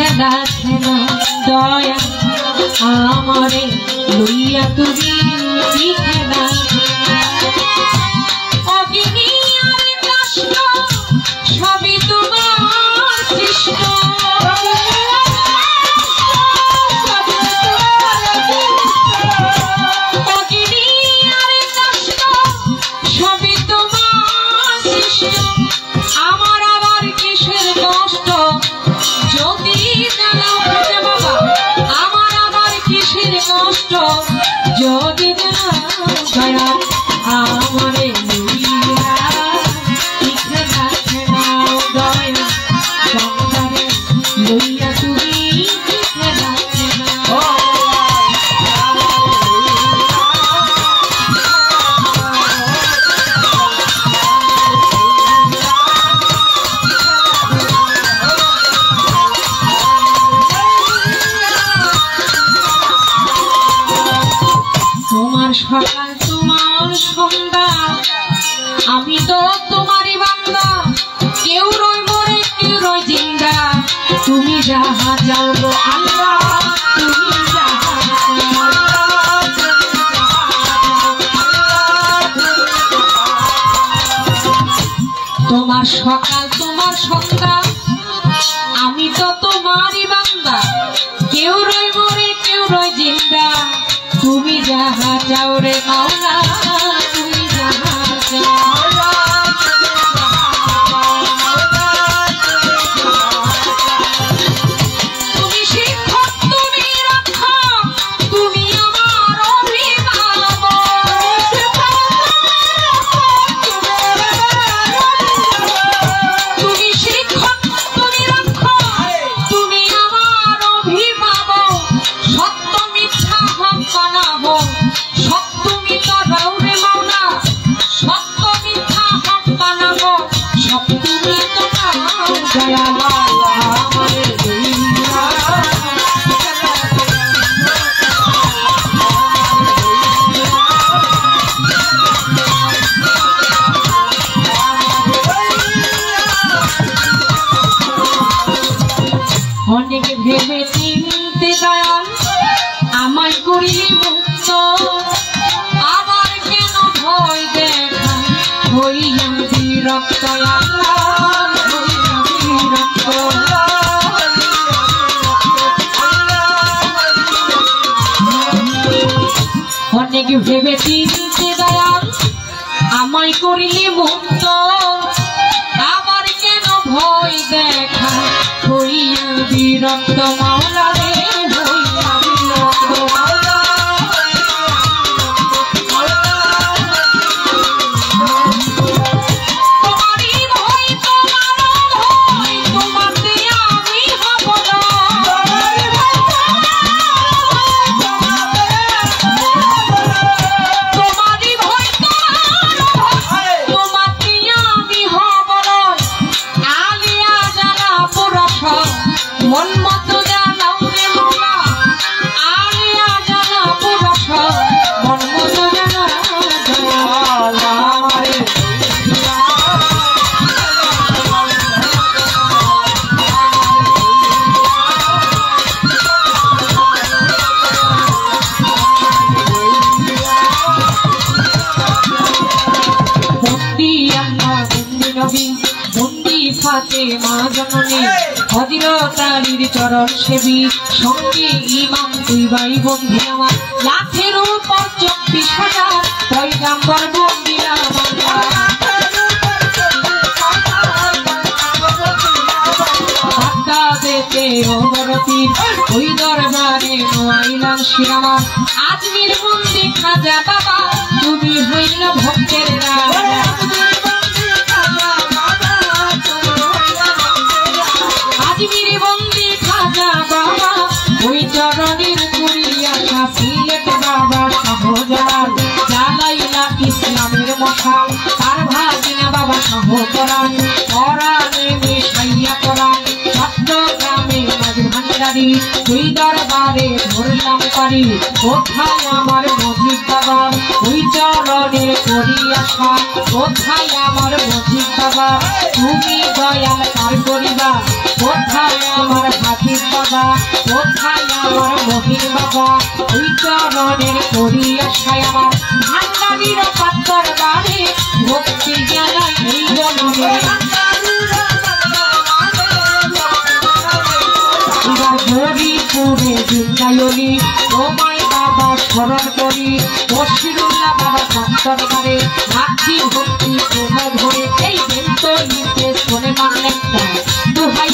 খেলা খেলা দয়া আমারে লইয়া তুমি কি খেলা অগ্নি আর কষ্ট সবই তোমার সৃষ্ট অগ্নি আর কষ্ট সবই তোমার সৃষ্ট আমার আবার কিসের কষ্ট যদি জানাও বাবা আমার আবার কিসের কষ্ট যদি জানাও দয়া আমারে লইয়া কি খেলা খেলাও দয়া সংসারে লইয়া তুমি কি খেলা খেলাও তোমার সকাল তোমার সন্ধ্যা আমি তো তোমারই বান্দা কেউ রয় মরে কেউ রয় জিন্দা তুমি যাহা যাও গো আল্লাহ তুমি যাহা তোমার সকাল তোমার সন্ধ্যা আমি তো তোমারই বান্দা কেউ রয় মরে কেউ রয় জিন্দা তুমি যাহা চাও রে মাওলা তুমি যাহা চাও তুমি শিক্ষক তুমি রক্ষক তুমি আমার অভিভাবক তুমি শিক্ষক তুমি রক্ষক তুমি আমার অভিভাবক সত্য মিথ্যা হক বানাবো সব তুমি তো দাও রে মাওলা সত্য মিথ্যা হক বানাবো সব তুমি তো দাও দয়া মাওলা আমারে লইয়া অনেক ভেবে চিনতে দয়াল আমায় করিলে মুক্ত আবার কেন ভয় দেখা হইয়া বিরক্ত বিরক্ত অনেক ভেবে চিনতে দয়াল আমায় করিলে মুক্ত আবার কেন ভয় দেখা হইয়া বিরক্ত মাওলা রে হইয়া বিরক্ত মাওলা তোমারই ভয় তোমার ভয় তোমাতে আমি হব না তোমারই ভয় তোমাতে আমি হব না আলিয়া জানা পুরুষ মন মতো জানাও রে মাওলা আলিয়া জানা পুরুষ মন মতো জানা দয়ালা আমারে বন্দি আল্লাহ বন্দি নবী বন্দি ফাতেমা জননী হযরত আলীর চরণ সেবী সঙ্গে ইমাম দুই ভাই বন্ধু আমার লাখের উপর 24,000 পয়গাম্বর বন্দিরা বাগদাদেতে অবরতির ওই দরবারে নোয়াইলাম শিরামা আজমির বন্দি খাজা বাবা তুমি হইল ভক্তের রাজা আজমির বন্দি খাজা বাবা ওই চরণের করিয়া সিলেট বাবা শাহজালাল জ্বালাইলা ইসলামের মশাল তার ভাগিনা বাবা শাহপরাণ পরাণে মিশাইয়া পরাণ চট্টগ্রামে মাঝ ভান্ডার ভান্ডারি তুই দরবারে ধরলাম পারি কোথায় আমার মজিদ বাবা ওই চরণে করি আশা কোথায় আমার মজিদ বাবা তুমি দয়াল কার করিবা কোথায় আমার হাফিজ বাবা কোথায় আমার মহিন বাবা ওই চরণের করি আশায় আমার ভান্ডারির পাত্তর বাড়ি ভক্তি জানাই এই জননে হরিপুরে জিন্দায়নি তোমায় বাবা স্মরণ করি বশিরুল্লাহ বাবা পাত্তরবারে রাখি ভক্তি তোমা ধরে এই বেন্ত নিতে শোনে মানলেনটা দোহাই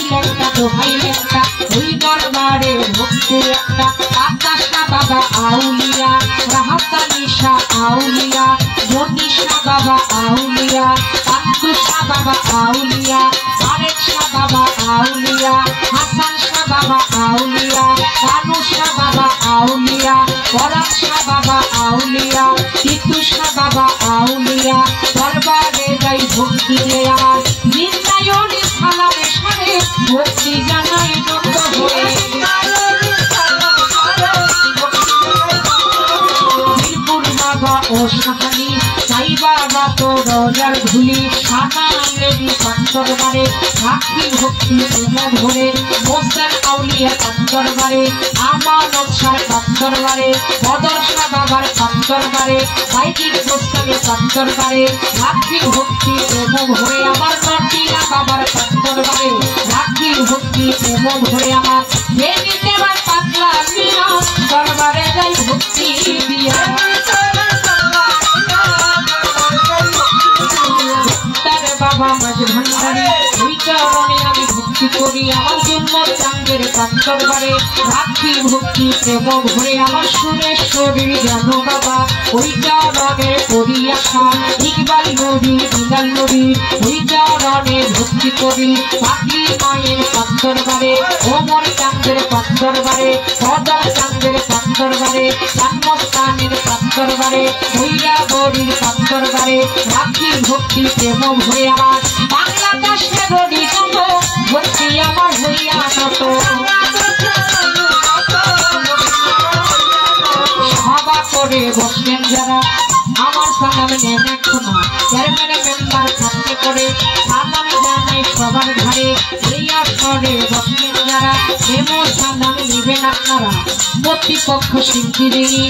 লেনটা ওই দরবারে ভক্তি একটা আকাশা বাবা আউলিয়া রাহাতা নিশা আউলিয়া জ্যোতিষা বাবা আউলিয়া পান্তুষা বাবা আউলিয়া আরেকশা বাবা আউলিয়া হাসান শাহ বাবা আউলিয়া কানুষা বাবা আউলিয়া পরাশা বাবা আউলিয়া তিতুষা বাবা আউলিয়া দরবারে যাই ভক্তি দিয়ে আমার নিন্দায়নি সালামে সারে ভক্তি জানাই নন্দ হয়ে বাবা ও সাহানি চাই বাবা তো রজার ধুলি সাদা লেডি পান্তরবারে সাক্ষী ভক্তি তোমা ধরে মোস্তান আউলিয়া পান্তরবারে আমার নকশার পান্তরবারে বদরশা বাবার পান্তরবারে বাইকির গোস্তানে পান্তরবারে সাক্ষী ভক্তি তোমা ধরে আমার নটিয়া বাবার পান্তরবারে সাক্ষী ভক্তি তোমা ধরে আমার দেবী দেবার পাতলা মিয়া দরবারে যাই ভক্তি দিয়া বাবা মাঝ ভান্ডারি ওই চরণে আমি ভক্তি করি আমার জন্য চাঙ্গের পান্তরবারে রাখি ভক্তি প্রেম ভরে আমার সুরেশ্বরীর জানো বাবা ওই চরণে করি আশা ইকবাল নবী বিলাল নবী ওই চরণে ভক্তি করি পাখি মায়ের পান্তরবারে ওমর চাঙ্গের পান্তরবারে সদর চাঙ্গের পান্তরবারে জন্মস্থানের পান্তরবারে ভৈরাবরীর পান্তরবারে রাখি ভক্তি প্রেম ভরে আমার বাংলাদেশে গড়ি যত ভক্তি আমার হইয়া নত সভা করে বসলেন যারা আমার সালাম নেন এখন চেয়ারম্যান মেম্বার থাকতে করে সালাম জানাই সবার ঘরে হইয়া করে বসলেন যারা এমো সালাম নিবেন আপনারা প্রতিপক্ষ শিল্পী দিই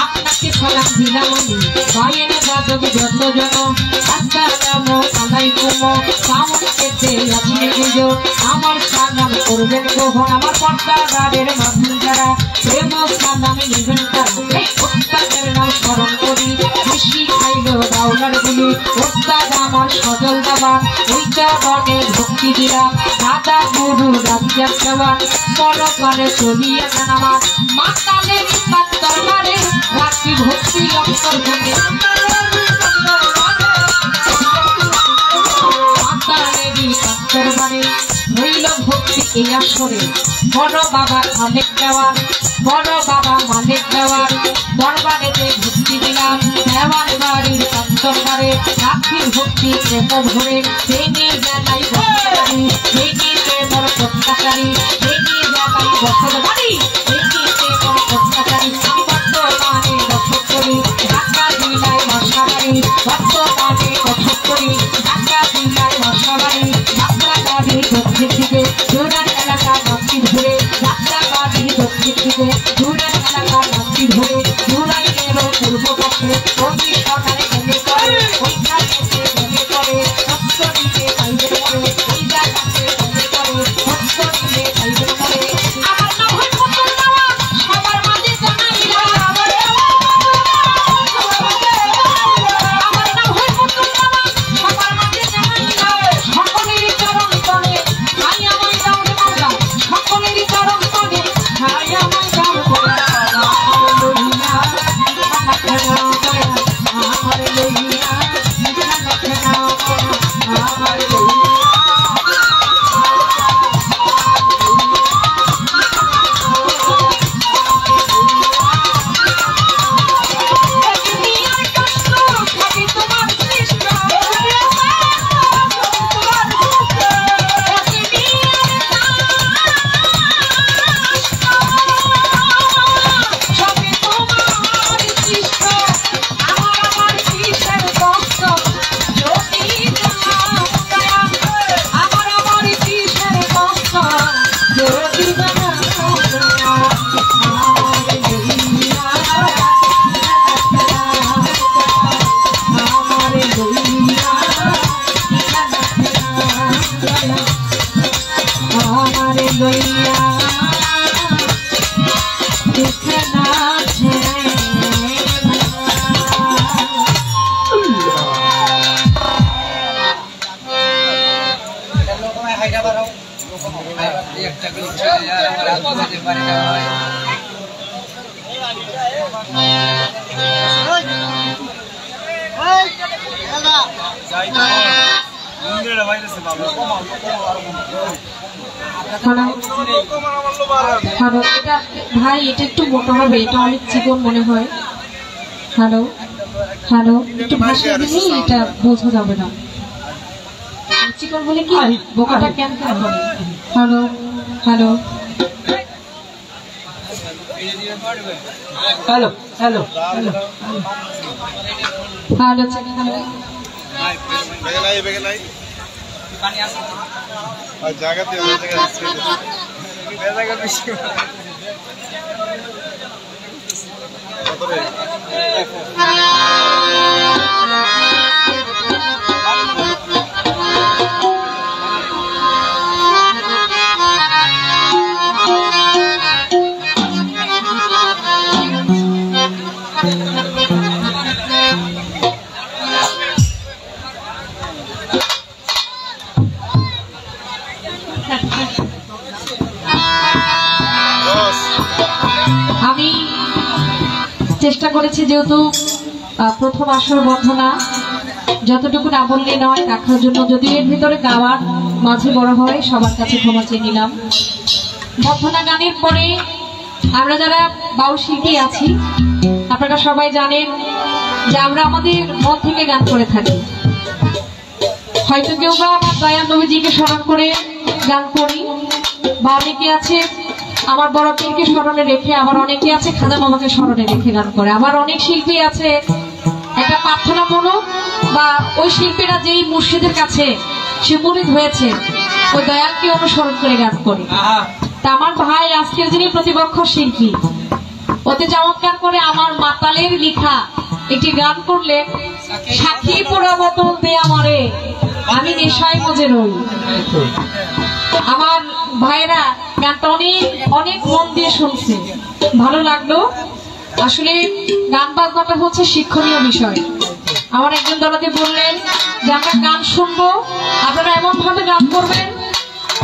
আপনাকে সালাম দিলাম আমি গায়েন বাদক যতজন আসসালামু আলাইকুম সাউন্ড পেতে আছি দুজন আমার সালাম করবেন গ্রহণ আমার পর্দাদারের মাঝে যারা প্রেম সালাম নিবেন তারা এই ওস্তাদের নাম স্মরণ করি হাসি খাইল দাওলার গুলি ওস্তাদ আমার সজল বাবা ওই চরণে ভক্তি দিলাম দাদা গুরু রাজ্জাক জওয়ান পরপারে চলিয়ে যান আমার মাতালের পাত্তরবারে রাখি ভক্তি অন্তর থেকে মাতালেরই পাত্তরবারে হইল ভক্তি এই আসরে বড় বাবা মালিক দেওয়ার বড় বাবা মালিক দেওয়ার দরবারেতে ভক্তি দিলাম দেওয়ার বাড়ির পান্তরবারে রাখি ভক্তি প্রেম ধরে ভেঙে বেলায় ভক্তি ভেঙে প্রেমর প্রত্যাচারী ভেঙে বেলায় বসত বাড়ি ভেঙে প্রেমর প্রত্যাচারী বর্তমানে বসত করি ঢাকা জেলায় বাসা বাড়ি বর্তমানে বসত করি ঢাকা জেলায় বাসা বাড়ি ঢাকা বাড়ি দক্ষিণ দিকে জোড়ার এলাকা ভক্তি ধরে ঢাকা বাড়ি দক্ষিণ দিকে জোড়ার এলাকা ভক্তি ধরে জোড়াই গেল পূর্ব পক্ষে অতি সকালে ভেঙে পড়ে ওইখান থেকে ভেঙে পড়ে ভক্তটিকে পাইবে পড়ে ওই জায়গাতে ভেঙে পড়ে ভক্তটিকে পাইবে পড়ে আমার নাম হয় পুতুল বাবা সবার মাঝে জানাই আমার নাম হয় পুতুল বাবা সবার মাঝে জানাই সকলেরই চরণ তলে হাই আমার দাও রে মাওলা সকলেরই চরণ তলে হাই আমার দাও ভাই এটা একটু মোটা হবে, এটা অনেক চিকন মনে হয়। হ্যালো হ্যালো, একটু ভাষা দিলে এটা বোঝা যাবে না। চিকন বলে কি বোকাটা কেন হবে? Hello hello hello hello hello hello আমি চেষ্টা করেছি, যেহেতু প্রথম আসর বন্ধনা, যতটুকু না বললে নয় রাখার জন্য, যদি এর ভিতরে গাওয়ার মাঝে বড় হয় সবার কাছে ক্ষমা চেয়ে নিলাম। বন্ধনা গানের পরে আমরা যারা বাউল শিল্পী আছি, আপনারা সবাই জানেন যে আমরা আমাদের মন থেকে গান করে থাকি। হয়তো কেউ বা আমার দয়াল নবীজিকে স্মরণ করে গান করি, বা অনেকে আছে আমার বড় পীরকে স্মরণে রেখে, আবার অনেকে আছে খাজা বাবাকে স্মরণে রেখে গান করে। আবার অনেক শিল্পী আছে একটা প্রার্থনামূলক, বা ওই শিল্পীরা যেই মুর্শিদের কাছে সে মুরিদ হয়েছে ওই দয়ালকে অনুসরণ করে গান করে। তা আমার ভাই আজকের যিনি প্রতিপক্ষ শিল্পী, অতি চমৎকার করে আমার মাতালের লিখা একটি গান করলে, সাক্ষী পোড়া বোতল দেয়া মরে আমি নেশায় মজে রই। আমার ভাইরা গানটা অনেক অনেক মন দিয়ে শুনছে, ভালো লাগলো। আসলে গান বাজনাটা হচ্ছে শিক্ষণীয় বিষয়। আমার একজন দলাতে বললেন যে আমরা গান শুনবো, আপনারা এমন ভাবে গান করবেন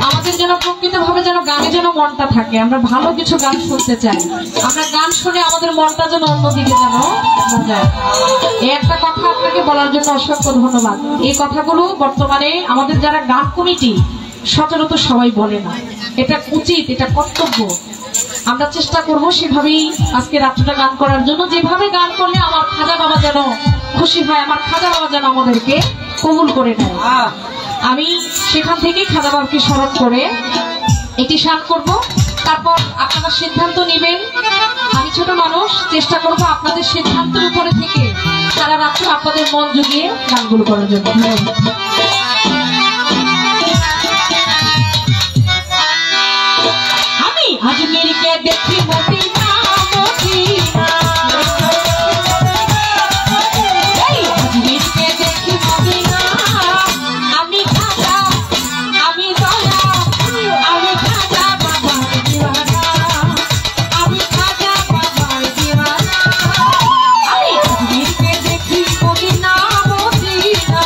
আমাদের যেন প্রকৃত ভাবে যেন গানে যেন মনটা থাকে। আমরা ভালো কিছু গান শুনতে চাই, আমরা গান শুনে আমাদের মনটা যেন অন্যদিকে যেন যায়। এই একটা কথা আপনাকে বলার জন্য অসংখ্য ধন্যবাদ। এই কথাগুলো বর্তমানে আমাদের যারা গান কমিটি সচরাচর সবাই বলে না, এটা উচিত, এটা কর্তব্য। আমরা চেষ্টা করব সেভাবেই আজকে রাত্রিটা গান করার জন্য, যেভাবে গান করলে আমার খাজা বাবা যেন খুশি হয়, আমার খাজা বাবা যেন আমাদেরকে কবুল করে নেয়। আমি সেখান থেকেই খাজা বাবাকে স্মরণ করে এটি শান করব। তারপর আপনারা সিদ্ধান্ত নেবেন। আমি ছোট মানুষ, চেষ্টা করব আপনাদের সিদ্ধান্তের উপরে থেকে সারা রাত্র আপনাদের মন জুগিয়ে গানগুলো করার জন্য। আমি আজমিরকে দেখি মদিনা মদিনা, আজমিরকে দেখি মদিনা, আমি খাজা আমি দয়া আমি খাজা বাবার দিওয়ানা, আমি খাজা বাবার দিওয়ানা, আমি আজমিরকে দেখি মদিনা মদিনা,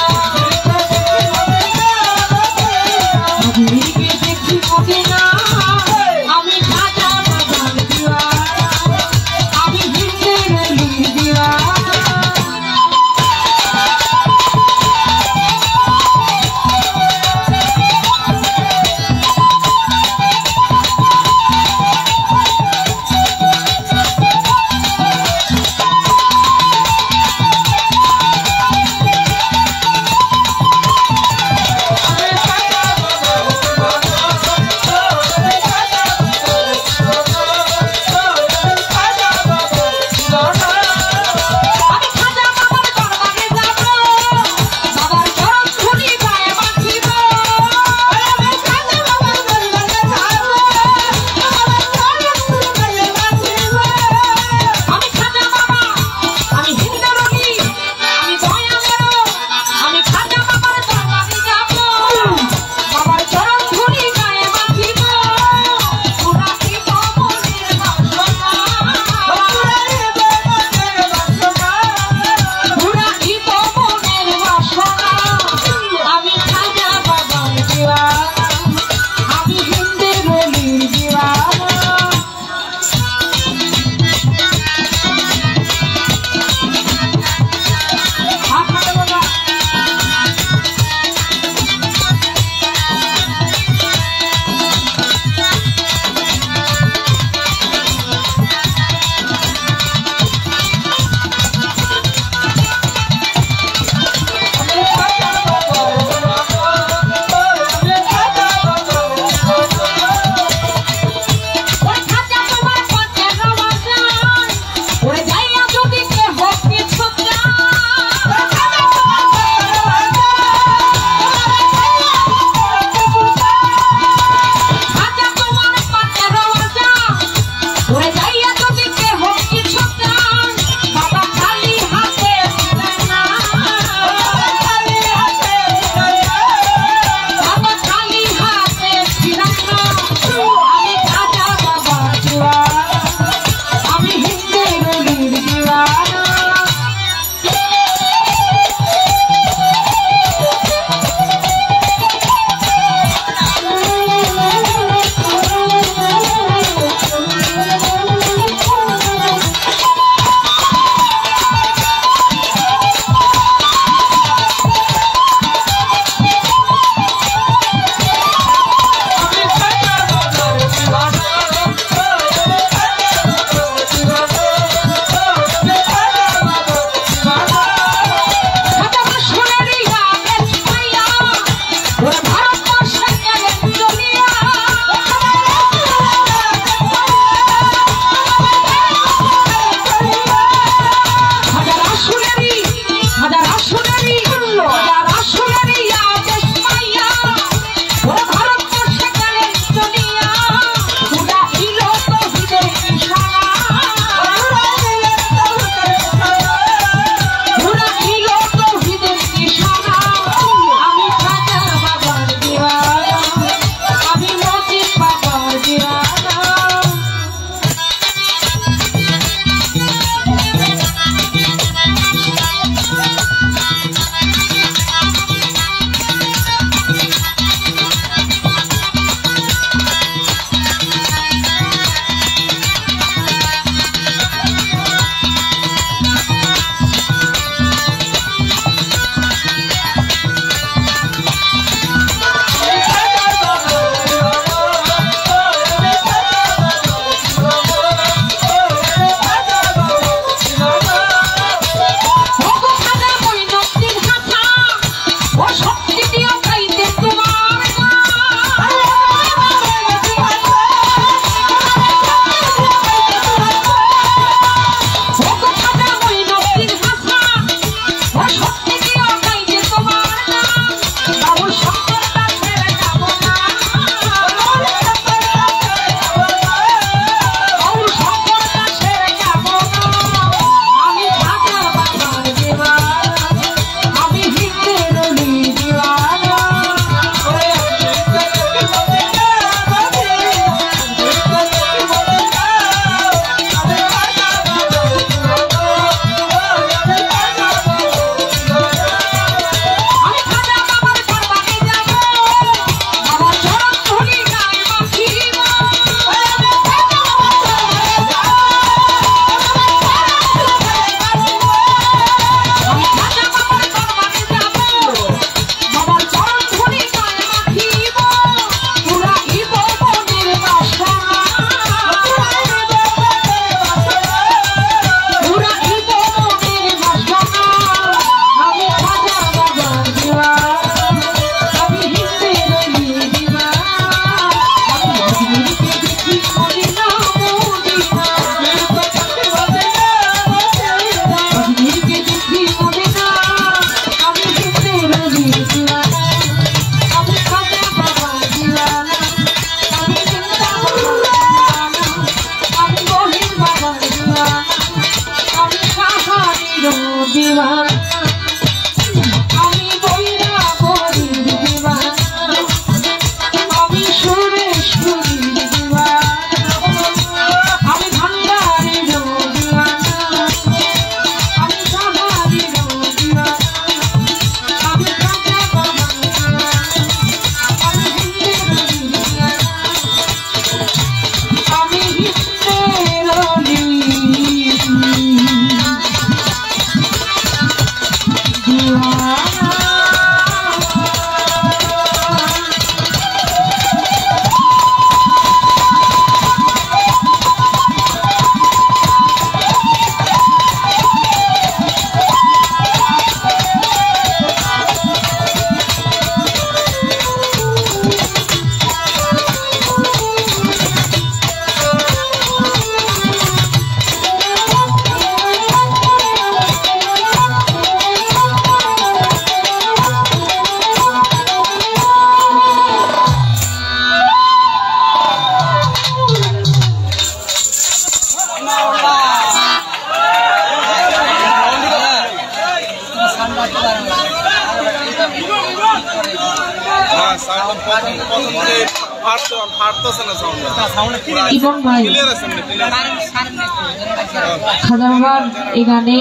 খাজা বাবার এই গানে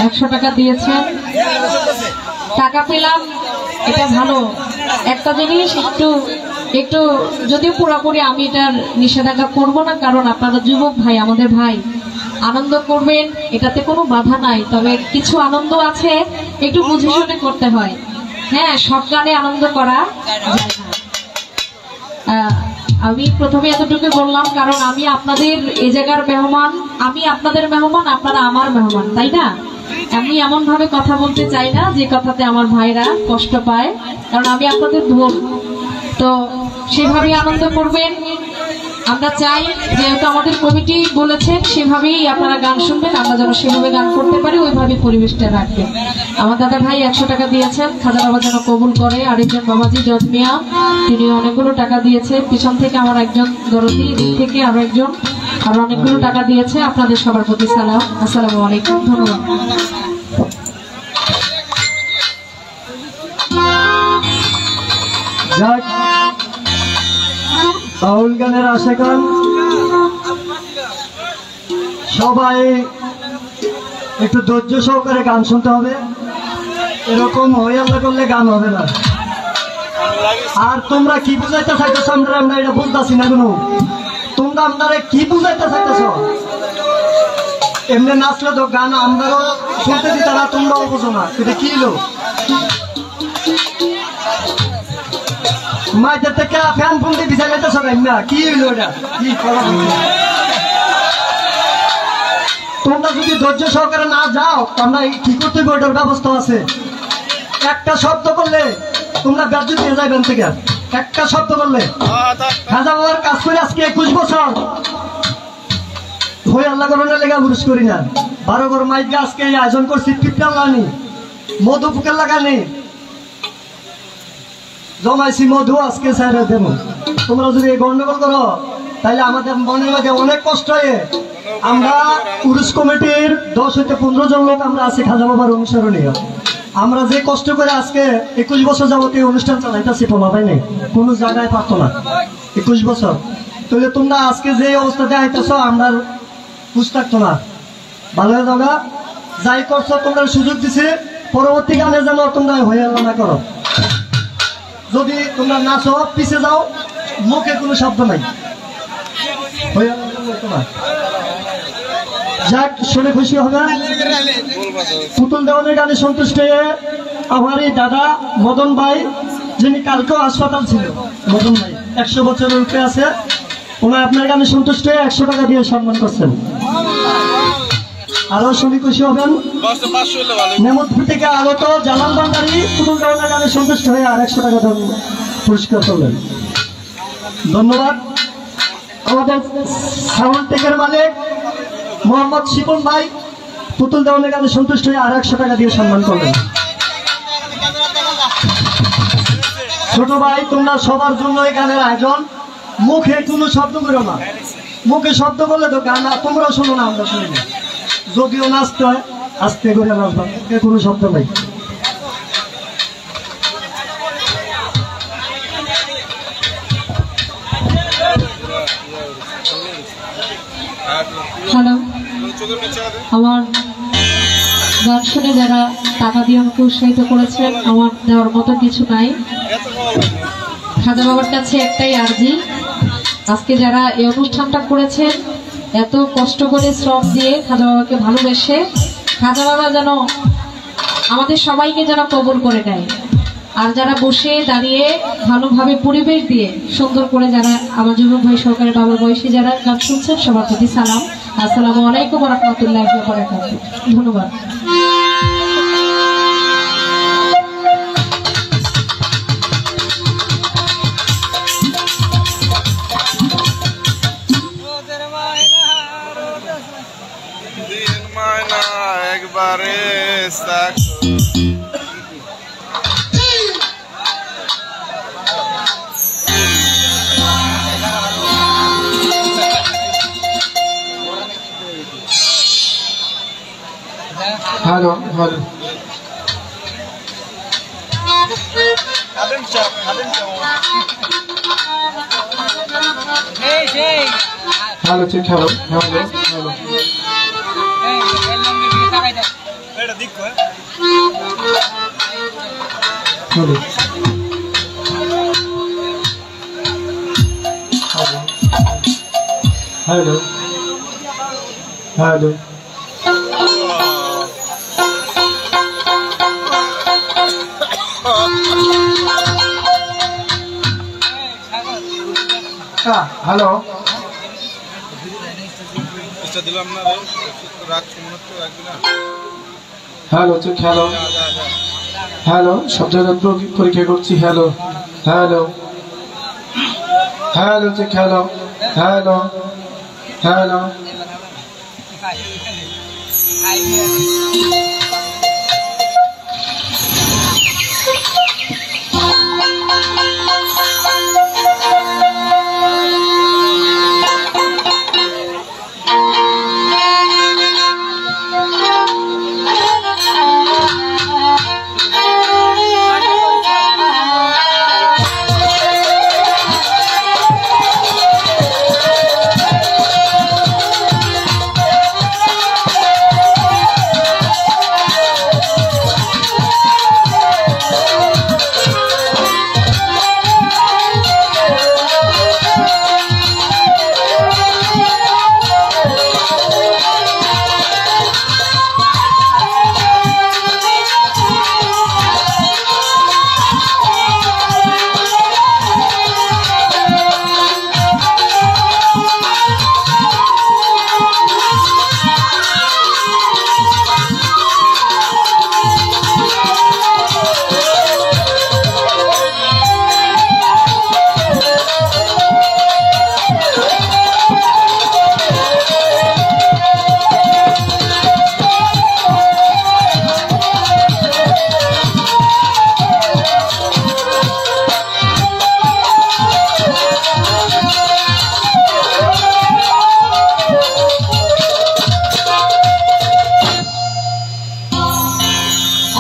100 টাকা দিয়েছেন। টাকা পেলাম, এটা ভালো একটা জিনিস। একটু যদিও পুরোপুরি আমি এটার নিষেধাজ্ঞা করবো না, কারণ আপনারা যুবক ভাই, আমাদের ভাই, আনন্দ করবেন, এটাতে কোনো বাধা নাই। তবে কিছু আনন্দ আছে, একটু বুঝে শুনে করতে হয়। হ্যাঁ, সব গানে আনন্দ করা যায় না। আমি প্রথমে এতটুকু বললাম কারণ আমি আপনাদের এই জায়গার মেহমান, আমি আপনাদের মেহমান, আপনারা আমার মেহমান, তাই না? আমি এমন ভাবে কথা বলতে চাই না যে কথাতে আমার ভাইরা কষ্ট পায়, কারণ আমি আপনাদের বোন। তো সেভাবে আনন্দ করবেন। আমরা চাই, যেহেতু আমাদের কমিটি বলেছেন সেভাবেই আপনারা গান শুনবেন, আমরা যেন সেভাবে গান করতে পারি, ওইভাবে পরিবেশটা রাখবেন। আমার দাদা ভাই 100 টাকা দিয়েছেন, খাজা বাবা যেন কবুল করে। আরেকজন বাবাজি জজমিয়া, তিনি অনেকগুলো টাকা দিয়েছে। পিছন থেকে আমার একজন দরদি, দিক থেকে আরো একজন আরো অনেকগুলো টাকা দিয়েছে। আপনাদের সবার প্রতি সালাম, আসসালামু আলাইকুম, ধন্যবাদ। বাউল গানের আশেকান সবাই একটু ধৈর্য সহকারে গান শুনতে হবে। এরকম হইয়াল্লা করলে গান হবে না। আর তোমরা কি বুঝাইতে চাইতেছ আমরা এটা বুঝতেছি না। কোনো তোমরা আপনারা কি বুঝাইতে চাইতেছ? এমনি নাচলে তো গান আমরাও শুনতে দিতে না, তোমরাও বুঝো না। এটা কি হলো? মাইদের থেকে ফ্যান ফোন দিয়ে বিচার যেতে সবাই না, কি হইলো এটা? কি করা? তোমরা যদি ধৈর্য সহকারে না যাও, আমরা কি করতে হবে ওটার ব্যবস্থা আছে। একটা শব্দ করলে তোমরা ব্যার্য দিয়ে যাবেন থেকে, একটা শব্দ করলে। খাজা বাবার কাজ করে আজকে 21 বছর হয়ে আল্লাহ করণের লেগা পুরুষ করি না। 12 ঘর মাইকে আজকে আয়োজন করছি, পিপড়া লাগানি, মধু পুকের লাগানি, জমাইছি মধু, আজকে স্যার দেব। তোমরা যদি গন্ডগোল করো তাহলে আমাদের মনের মধ্যে অনেক কষ্ট হয়ে, আমরা পুরুষ কমিটির 10 হইতে 15 জন লোক আমরা আছি খাজা বাবার অনুসরণীয়। আমরা যে কষ্ট করে আজকে 21 বছর যাবত এই অনুষ্ঠান চালাইতেছি, বলা হয় নাই কোনো জায়গায় পারতো না 21 বছর। তাহলে তোমরা আজকে যে অবস্থাতে আইতেছ, আমরা বুঝ থাকতো না। ভালো দাদা যাই করছো, তোমরা সুযোগ দিছে, পরবর্তী গানে যেন তোমরা হয়ে না করো। যদি তোমরা নাচো, পিছে যাও, মুখে কোনো শব্দ নাই। যাক, শুনে খুশি হবে। পুতুল দেওয়ানের গানে সন্তুষ্ট হয়ে আমার এই দাদা মদন ভাই, যিনি কালকেও হাসপাতাল ছিল, মদন ভাই 100 বছরের উপরে আছে, ওনার আপনার গানে সন্তুষ্ট হয়ে 100 টাকা দিয়ে সম্মান করছেন। আরো শুনে খুশি হবেন। নেমতপুর থেকে আগত জালাল ভান্ডারী পুতুল দেওয়ানের গানে সন্তুষ্ট হয়ে আর 100 টাকা পুরস্কার করলেন। ধন্যবাদ। আমাদের সাউন্ড টেকের মালিক মোহাম্মদ শিপন ভাই পুতুল দেওয়ানের গানে সন্তুষ্ট হয়ে আর 100 টাকা দিয়ে সম্মান করলেন। ছোট ভাই, তোমরা সবার জন্য এই গানের আয়োজন। মুখে কোনো শব্দ করো না, মুখে শব্দ করলে তো গান তোমরাও শোনো না, আমরা শুনি না। যদিও নাচতে হয় আস্তে করে নাচবা, মুখে কোনো শব্দ নাই। হ্যালো, আমার গান শুনে যারা টাকা দিয়ে আমাকে উৎসাহিত করেছেন, আমার দেওয়ার মতো কিছু নাই। খাজা বাবার কাছে একটাই আর্জি, আজকে যারা এই অনুষ্ঠানটা করেছেন, এত কষ্ট করে শ্রম দিয়ে খাজা বাবাকে ভালোবেসে, খাজা বাবা যেন আমাদের সবাইকে যেন কবুল করে নেয়। আর যারা বসে দাঁড়িয়ে ভালোভাবে পরিবেশ দিয়ে সুন্দর করে যারা আমার যুবক ভাই সহকারে বাবার বয়সী যারা গান শুনছেন, সবার প্রতি সালাম, আসসালামু আলাইকুম ওয়া রাহমাতুল্লাহি ওয়া বারাকাতুহু। ধন্যবাদ। একবারে হ্যালো হ্যালো হ্যালো ঠিক hello hello hello hello hello hello hello দিলাম না রাগ রাখবি না হ্যালো ঠিক হ্যালো হ্যালো সব জায়গায় পরীক্ষা করছি হ্যালো হ্যালো হ্যালো ঠিক হ্যালো হ্যালো হ্যালো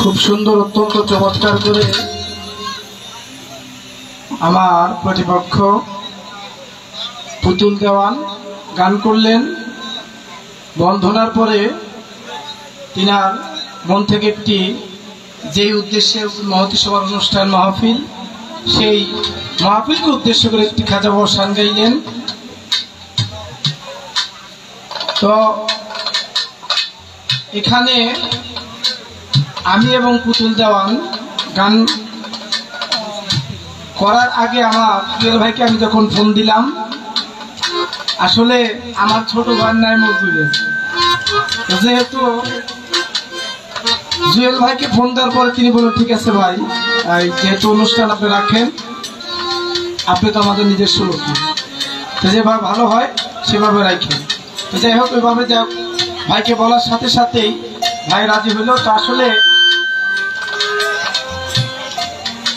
খুব সুন্দর অত্যন্ত চমৎকার করে আমার প্রতিপক্ষ পুতুল দেওয়ান গান করলেন। বন্ধনার পরে তিনার মন থেকে একটি যে উদ্দেশ্যে মহতী সভার অনুষ্ঠান মাহফিল, সেই মাহফিলকে উদ্দেশ্য করে একটি খাজা বর্ষান গাইলেন। তো এখানে আমি এবং পুতুল দেওয়ান গান করার আগে আমার জুয়েল ভাইকে আমি যখন ফোন দিলাম, আসলে আমার ছোট ভাইয়ের নাম মজুরে, যেহেতু জুয়েল ভাইকে ফোন দেওয়ার পরে তিনি বললেন ঠিক আছে ভাই, যেহেতু অনুষ্ঠান আপনি রাখেন, আপনি তো আমাদের নিজস্ব লোক, তো যেভাবে ভালো হয় সেভাবে রাখেন। তো যাই হোক, ওইভাবে যা ভাইকে বলার সাথে সাথেই ভাই রাজি হইল। তো আসলে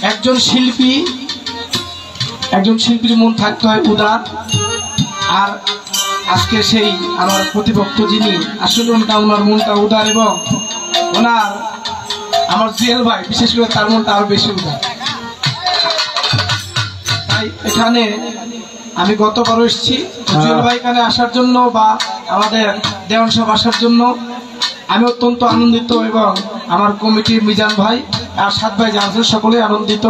একজন শিল্পীর মন থাকতে হয় উদার। আর আজকে সেই আমার প্রতিপক্ষ যিনি, আসলে ওনার মনটা উদার, এবং ওনার আমার জুয়েল ভাই বিশেষ করে তার মনটা আরো বেশি উদার। তাই এখানে আমি গতবারও এসেছি জুয়েল ভাই এখানে আসার জন্য বা আমাদের দেওয়ান সাহেব আসার জন্য আমি অত্যন্ত আনন্দিত, এবং আমার কমিটির মিজান ভাই আর 7 ভাই জানছেন, সকলেই আনন্দিত।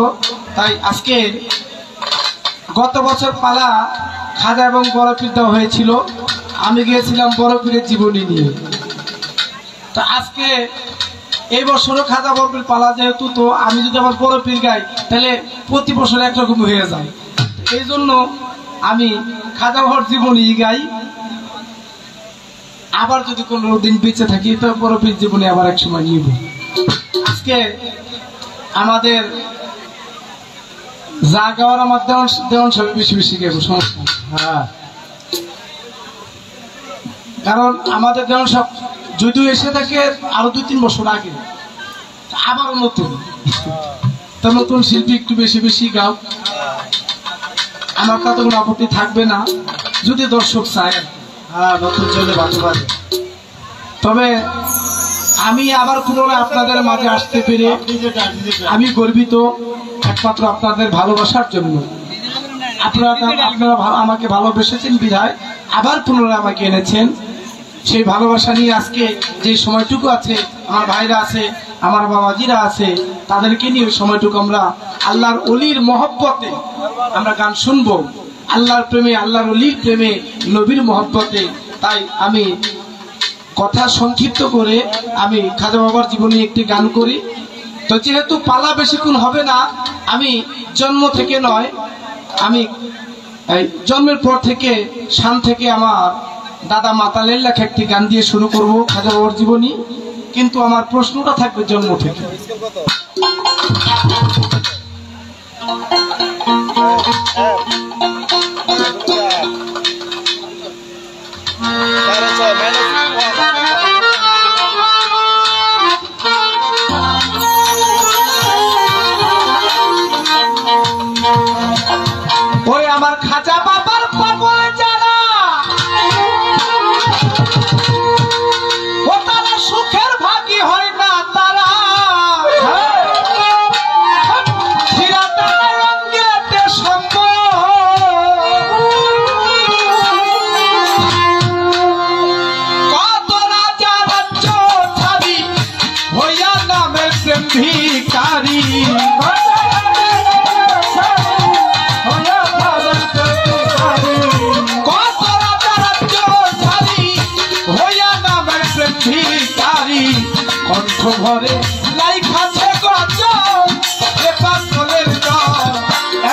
তাই আজকে গত বছর পালা খাজা এবং বড় পীর দেওয়া হয়েছিল, আমি গিয়েছিলাম বড় পীরের জীবনী নিয়ে। তো আজকে এই বছরও খাজা বড় পীর পালা, যেহেতু তো আমি যদি আবার বড় পীর গাই তাহলে প্রতি বছর একরকম হয়ে যায়। এই জন্য আমি খাজা বড় জীবনী গাই, আবার যদি কোনো দিন বেঁচে থাকি তো বড় পীর জীবনী আবার এক সময় নিব। আজকে আমাদের যা গাওয়ার আমার দেওয়ান সব বেশি বেশি গাইব, সমস্যা। হ্যাঁ, কারণ আমাদের দেওয়ান সব যদিও এসে থাকে আরো 2-3 বছর আগে, আবারও নতুন, তো নতুন শিল্পী একটু বেশি বেশি গাও, আমার তাতে কোনো আপত্তি থাকবে না, যদি দর্শক চায়। হ্যাঁ, নতুন চলে বাঁচতে পারে। তবে আমি আবার পুনরায় আপনাদের মাঝে আসতে পেরে আমি গর্বিত, একমাত্র আপনাদের ভালোবাসার জন্য। আপনারা আমাকে ভালোবেসেছেন বিধায় আবার পুনরায় আমাকে এনেছেন। সেই ভালোবাসা নিয়ে আজকে যে সময়টুকু আছে, আমার ভাইরা আছে, আমার বাবাজিরা আছে, তাদেরকে নিয়ে সময়টুকু আমরা আল্লাহর অলির মহব্বতে আমরা গান শুনবো, আল্লাহর প্রেমে, আল্লাহর অলির প্রেমে, নবীর মহব্বতে। তাই আমি কথা সংক্ষিপ্ত করে আমি খাজা বাবার জীবনী একটি গান করি। তো যেহেতু পালা বেশিক্ষণ হবে না, আমি জন্ম থেকে নয়, আমি জন্মের পর থেকে শান থেকে আমার দাদা মাতালের লেখা একটি গান দিয়ে শুরু করব খাজা বাবার জীবনী। কিন্তু আমার প্রশ্নটা থাকবে জন্ম থেকে। ওই আমার খাজা বাবার পাগল যারা, ও তারা সুখের ভাগী হয় না তারা, কত রাজা রাজ্য ছাড়ি হইয়া নামে প্রেম ভিখারি, কণ্ঠ ভরে লাইখাছে গজল, এ পাগলের দল,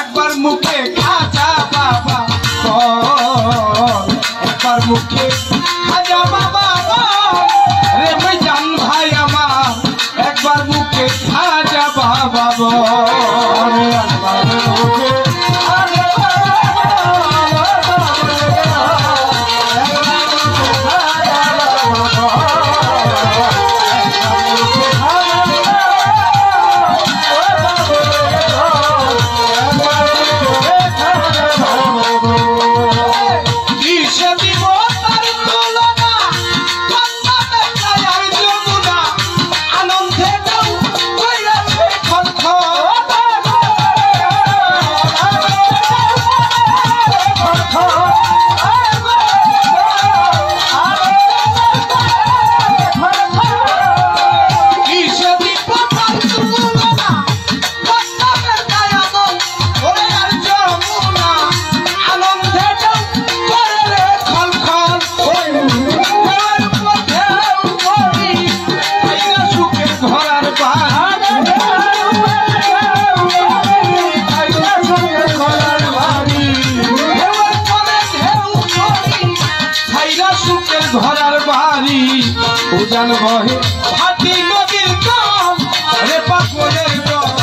একবার মুখে খাজা বাবা বল, একবার মুখে খাজা বাবা বল, রে মিজান ভাই আমার, একবার মুখে খাজা বাবা বল, একবার মুখে ঘরার বাড়ি উজান বহে হাতি নদীর কম, রে পাগলের দল,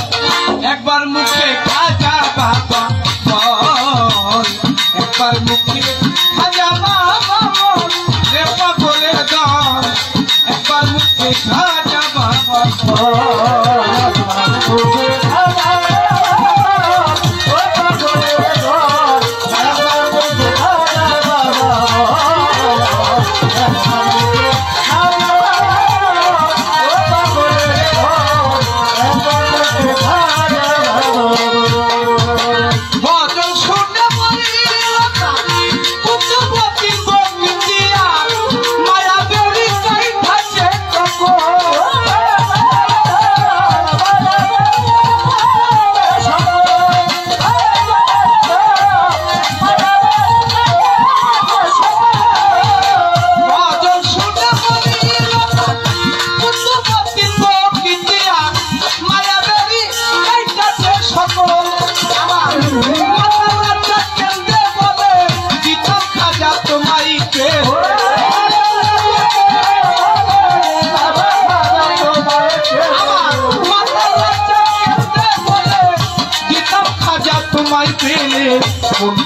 একবার মুখে খাজা বাবা বল, একবার মুখে খাজা বাবা বল, রে পাগলের দল, একবার মুখে খাজা বাবা বল।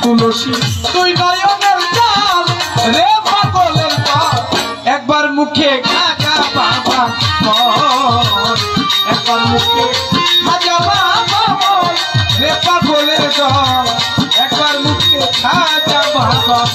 তুলসী তুই নয়নের জাল, রে পাগলের দল, একবার মুখে খাজা বাবা বল, একবার মুখে খাজা বাবা বল, রে পাগলের দল, একবার মুখে খাজা বাবা বল।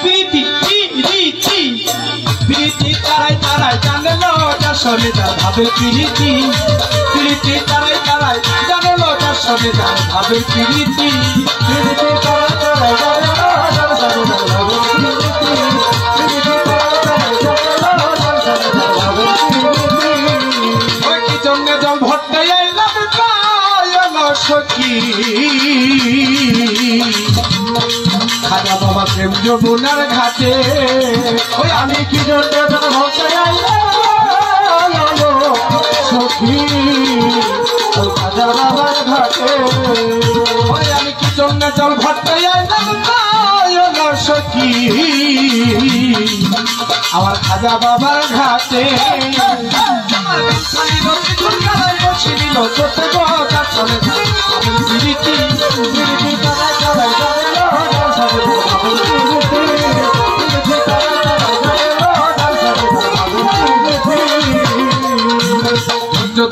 প্রীতি প্রীতি প্রীতি তারাই তারাই জানে যার সঙ্গে যার ভাবের প্রীতি প্রীতি তারাই তারাই জানে যার সঙ্গে যার ভাবের প্রীতি প্রীতি তারাই তারাই জানে যার সঙ্গে যার ভাবের প্রীতি জঙ্গে জল ভট্টে এলাম সখী খাজা বাবা প্রেম যমুনার ঘাটে ওই আমি কি জন্য ভট্টে সখী ওই খাজা বাবার ঘাটে ওই আমি কি জন্য জল ভট্টে সখী আমার খাজা বাবার ঘাটে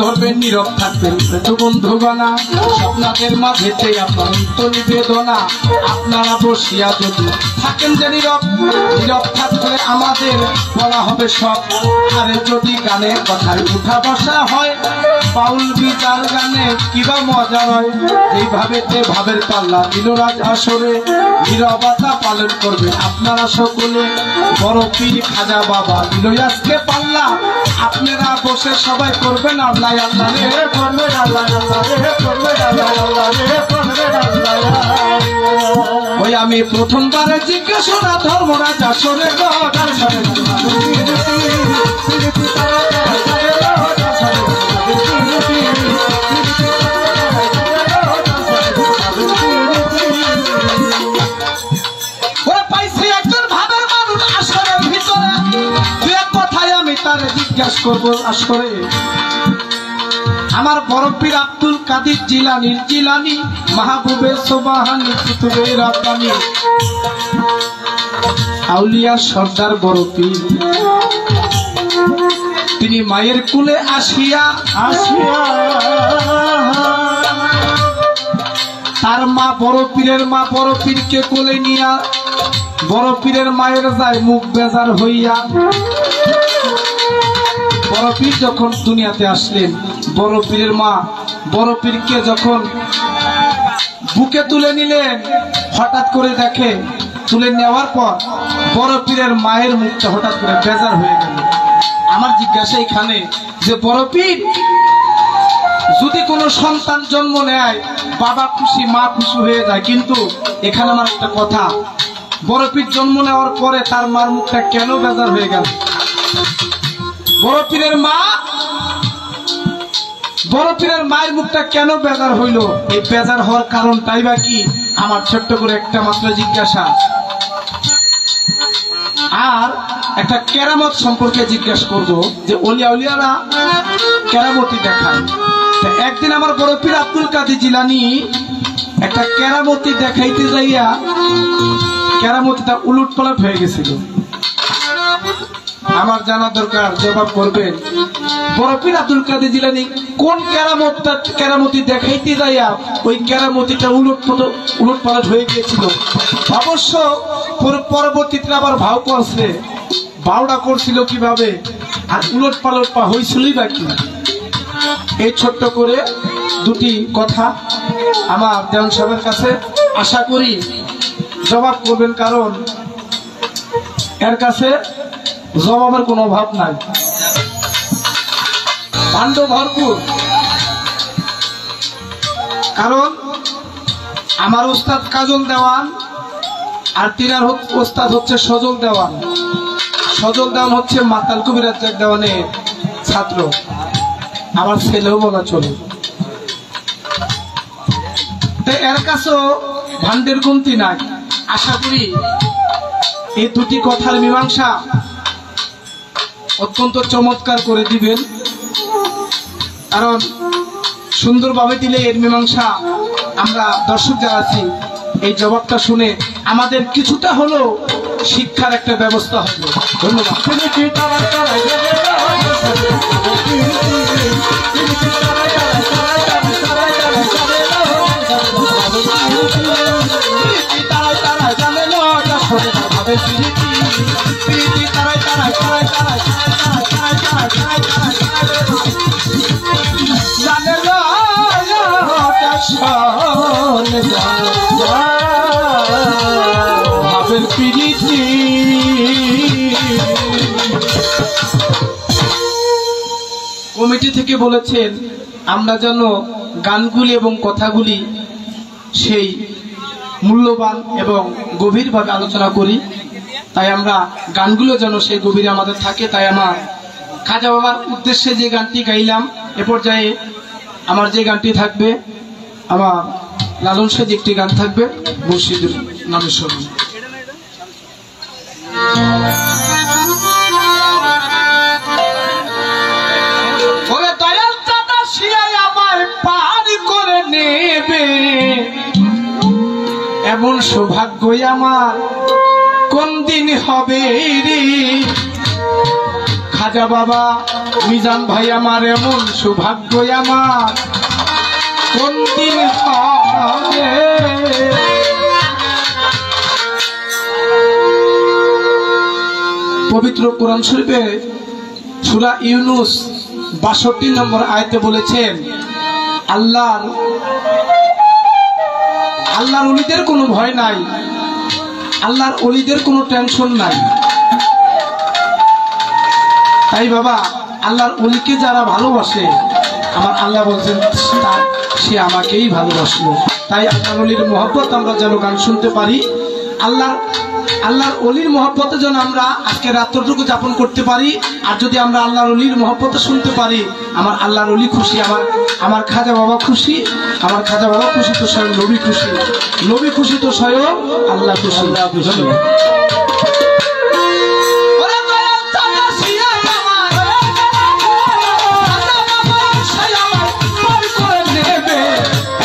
ধরবেন নীরব থাকবেন বন্ধুগণা স্বপ্নাদের মাঝেতে আপনার বেদনা আপনারা বসিয়া যদি থাকেন যে নীরব নীরব থাকলে আমাদের বলা হবে সব আরে যদি গানের কথায় উঠা বসা হয় বাউল বিচার গানে কিবা মজা হয় এইভাবে ভাবের পাল্লা দিলরাজ আসরে নীরবতা পালন করবে আপনারা সকলে বড় পীর খাজা বাবা দিল আজকে পাল্লা আপনারা বসে সবাই করবেন আল্লাহ আল্লাহ রে করবেন আল্লাহ আল্লাহ রে করবেন আল্লাহ আল্লাহ রে করবেন আল্লাহ ওই আমি প্রথমবারে জিজ্ঞাসা ধর্মরাজ আসরে গদার সরে জিজ্ঞাসা করবো আসরে আমার বড় পীর আব্দুল কাদের জিলানী মাহবুবে সুবহানি কুতুবে রাব্বানি আউলিয়া সর্দার বড় পীর তিনি মায়ের কুলে আসিয়া তার মা বড় পীরকে কোলে নিয়া বড় পীরের মায়ের যায় মুখ বেজার হইয়া বড় পীর যখন দুনিয়াতে আসলেন বড় পীরের মা বড় পীরকে যখন বুকে তুলে নিলেন হঠাৎ করে দেখে তুলে নেওয়ার পর বড় পীরের মায়ের মুখটা হঠাৎ করে বেজার হয়ে গেল। আমার জিজ্ঞাসা এখানে যে বড় পীর যদি কোনো সন্তান জন্ম নেয় বাবা খুশি মা খুশি হয়ে যায়, কিন্তু এখানে আমার একটা কথা, বড় পীর জন্ম নেওয়ার পরে তার মার মুখটা কেন বেজার হয়ে গেল? বড় পীরের মায়ের মুখটা কেন বেজার হইল? এই বেজার হওয়ার কারণটাই বা কি? আমার ছোট্ট করে একটা মাত্র জিজ্ঞাসা। আর একটা কেরামত সম্পর্কে জিজ্ঞাসা করব যে ওলিয়ারা কেরামতি দেখায়। একদিন আমার বড় পীর আব্দুল কাদের জিলানী একটা কেরামতি দেখাইতে যাইয়া কেরামতিটা উলট পালট হয়ে গেছিল। আমার জানা দরকার, জবাব করবেন। বড় পীর আব্দুল কাদের জিলানী কোন কেরামতি দেখাইতে যাইয়া ওই কেরামতিটা উলট পালট হয়ে গিয়েছিল? অবশ্য পরবর্তীতে আবার ভাওটা করছিল কিভাবে, আর উলট পালট হয়েছিলই বা কি? এই ছোট্ট করে দুটি কথা আমার দেওয়ান সাহেবের কাছে আশা করি জবাব করবেন, কারণ এর কাছে জবাবের কোনো অভাব নাই, ভাণ্ড ভরপুর। কারণ আমার ওস্তাদ কাজল দেওয়ান আর তিনার ওস্তাদ হচ্ছে সজল দেওয়ান। সজল দেওয়ান হচ্ছে মাতাল কবিরাজ দেওয়ানের ছাত্র, আমার ছেলেও বলা চলে। এর কাছেও ভান্ডের কমতি নাই। আশা করি এই দুটি কথার মীমাংসা অত্যন্ত চমৎকার করে দিবেন, কারণ সুন্দরভাবে দিলে এর মীমাংসা আমরা দর্শক যারা আছি এই জবাবটা শুনে আমাদের কিছুটা হলেও শিক্ষার একটা ব্যবস্থা হবে। ধন্যবাদ। তারা জানে না কমিটি থেকে বলেছেন আমরা যেন গানগুলি এবং কথাগুলি সেই মূল্যবান এবং গভীরভাবে আলোচনা করি, তাই আমরা গানগুলো যেন সেই গভীরে আমাদের থাকে। তাই আমার খাজা বাবার উদ্দেশ্যে যে গানটি গাইলাম, এ পর্যায়ে আমার যে গানটি থাকবে, আমার লালন সাহেব একটি গান থাকবে মুর্শিদের নামের স্মরণে। এমন সৌভাগ্য আমার কোন দিন হবে রে খাজা বাবা মিজান ভাই, আমার এমন সৌভাগ্য আমার কোন দিন হবে। পবিত্র কোরআন শরীফে সূরা ইউনূস ৬২ নম্বর আয়াতে বলেছেন আল্লাহর ওলিদের কোনো ভয় নাই, আল্লাহর ওলিদের কোনো টেনশন নাই। তাই বাবা আল্লাহর ওলিকে যারা ভালোবাসে, আমার আল্লাহ বলছেন সে আমাকেই ভালোবাসলো। তাই আল্লাহর ওলির মহব্বত আমরা যেন গান শুনতে পারি, আল্লাহর ওলির মহব্বতে যেন আমরা আজকে রাত্রটুকু যাপন করতে পারি। আর যদি আমরা আল্লাহর ওলির মহব্বতে শুনতে পারি, আমার আল্লাহর ওলি খুশি, আমার খাজা বাবা খুশি, আমার খাজা বাবা খুশি তো স্বয়ং নবী খুশি, নবী খুশি তো স্বয়ং আল্লাহ খুশি।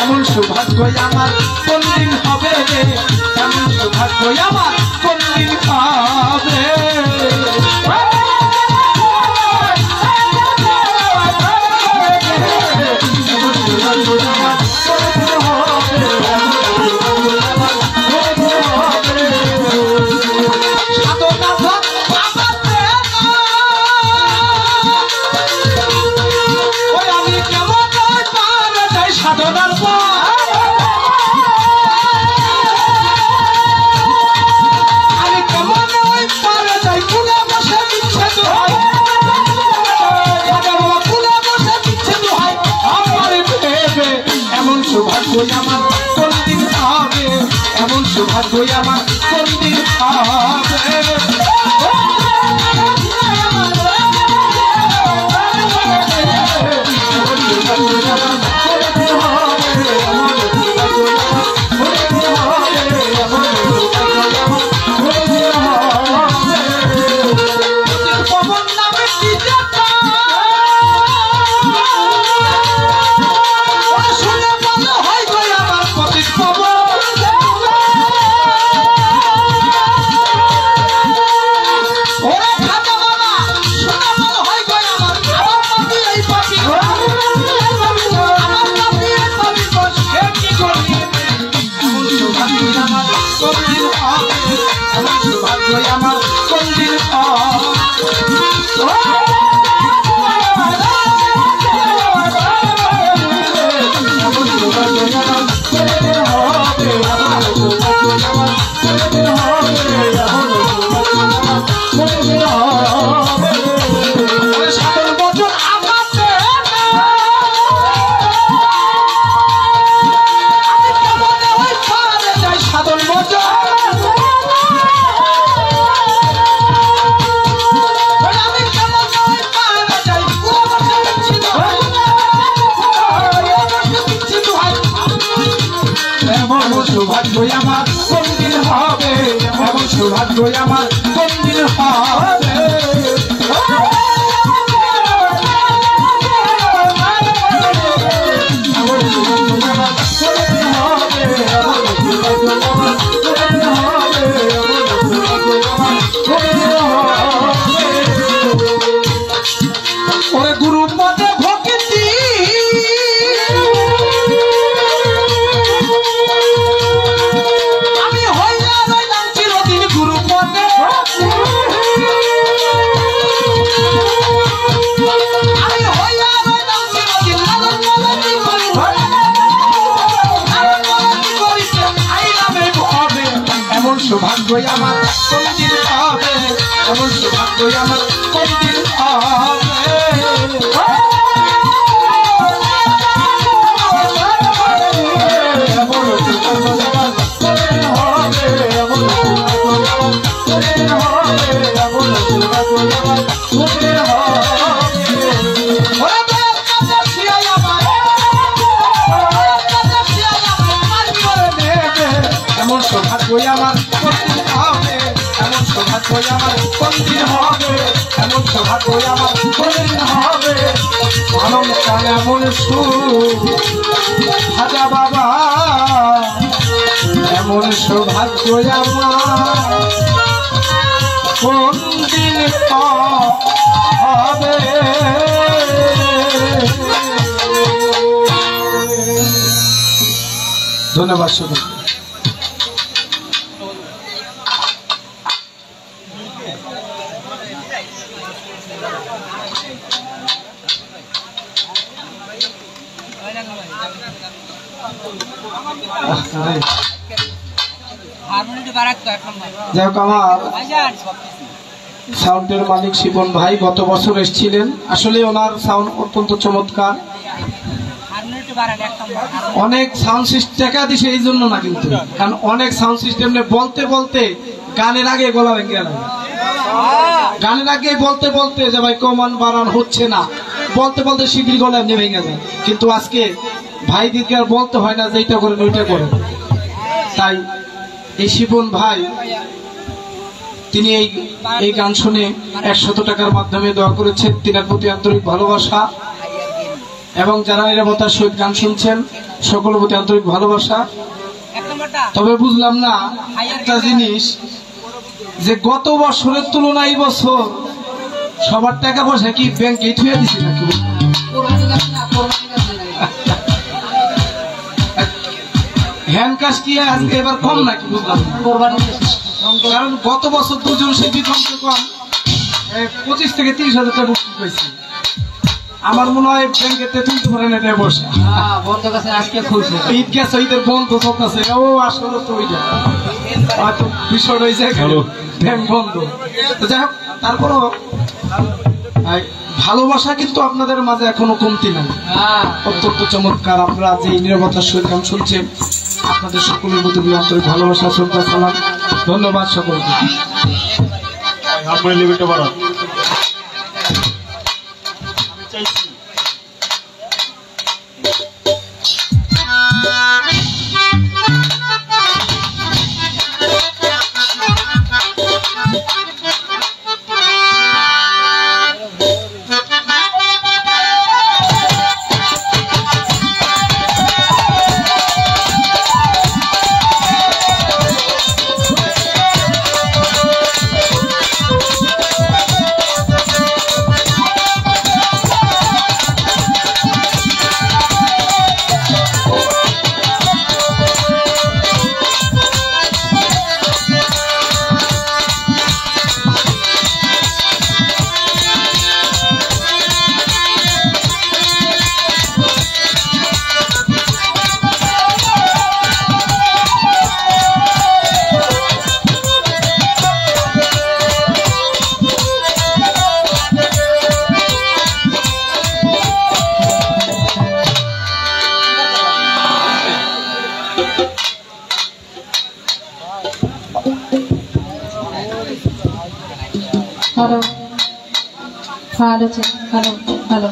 এমন সৌভাগ্য আমার কোন দিন হবে রে, এমন সৌভাগ্য আমার কোন দিন হবে। সৌভাগ্য আমার কোন দিন হবে, এমন সৌভাগ্য আমার কোন দিন হবে। সৌভাগ্য আমার কোন দিন হবে, এমন সৌভাগ্য আমার কোন দিন হবে। ওরে গুরু পদে ভক্তি আমি হইয়া রইলাম চিরদিন, গুরু পদে আমি হইয়া রইলাম চিরদিন, লালন পালন করিতে আইলামে হবে। এমন সৌভাগ্য আমার কোন দিন হবে, এমন সৌভাগ্য আমার কোন দিন হবে। আমার কোনদিন হবে, এমন সৌভাগ্য আমার কোনদিন হবে, এমন সৌভাগ্য আমার কোনদিন হবে, মানব প্রাণ এমন সুখ খাজা বাবা, এমন সৌভাগ্য আমার কোনদিন হবে। ধন্যবাদ সকল। যাই হোক, আমার সাউন্ডের মালিক শিবন ভাই গত বছর এসেছিলেন, আসলে ওনার সাউন্ড অত্যন্ত চমৎকার, অনেক সাউন্ড সিস্টেম টাকা দিছে এই জন্য না, কিন্তু কারণ অনেক সাউন্ড সিস্টেম বলতে বলতে গানের আগে গলা ভেঙে গেল, গানের আগে বলতে বলতে যে ভাই কমান বাড়ান হচ্ছে না, বলতে বলতে শিবির গলা এমনি ভেঙে যায়, কিন্তু আজকে ভাই দিকে আর বলতে হয় না যে এইটা করেন ওইটা করেন। তাই এই শিবন ভাই তিনি এই গান শুনে 100 টাকার মাধ্যমে দোয়া করেছেন, তিনার প্রতি আন্তরিক ভালোবাসা, এবং যারা নিরাপত্তার সহিত গান শুনছেন সকলের প্রতি আন্তরিক ভালোবাসা। তবে বুঝলাম না একটা জিনিস, যে গত বছরের তুলনায় এই বছর সবার টাকা পয়সা কি ব্যাংকে থুয়ে দিছি নাকি, হ্যান্ড ক্যাশ কি আজকে এবার কম নাকি বুঝলাম, কারণ গত বছর দুজন শিল্পী কমসে কম 25 থেকে 30,000 টাকা বুকিং পাইছে। আমার মনে হয় ব্যাংকেতে তুলতে পারেন এটা বসে বন্ধ কাছে আজকে খুলছে, ঈদ গেছে, ঈদের বন্ধ চলতেছে, ও আসলে তো ওইটা হয়তো বিষয় রয়েছে ব্যাংক বন্ধ। যাই হোক, তারপরও ভালোবাসা কিন্তু আপনাদের মাঝে এখনো কমতি নাই, অত্যন্ত চমৎকার। আপনারা যে নিরাপত্তার সহিত গান শুনছেন, আপনাদের সকলের মধ্যে আন্তরিক ভালোবাসা, শ্রদ্ধা, সালাম, ধন্যবাদ সকলকে। হ্যালো, ভালো আছে, হ্যালো হ্যালো।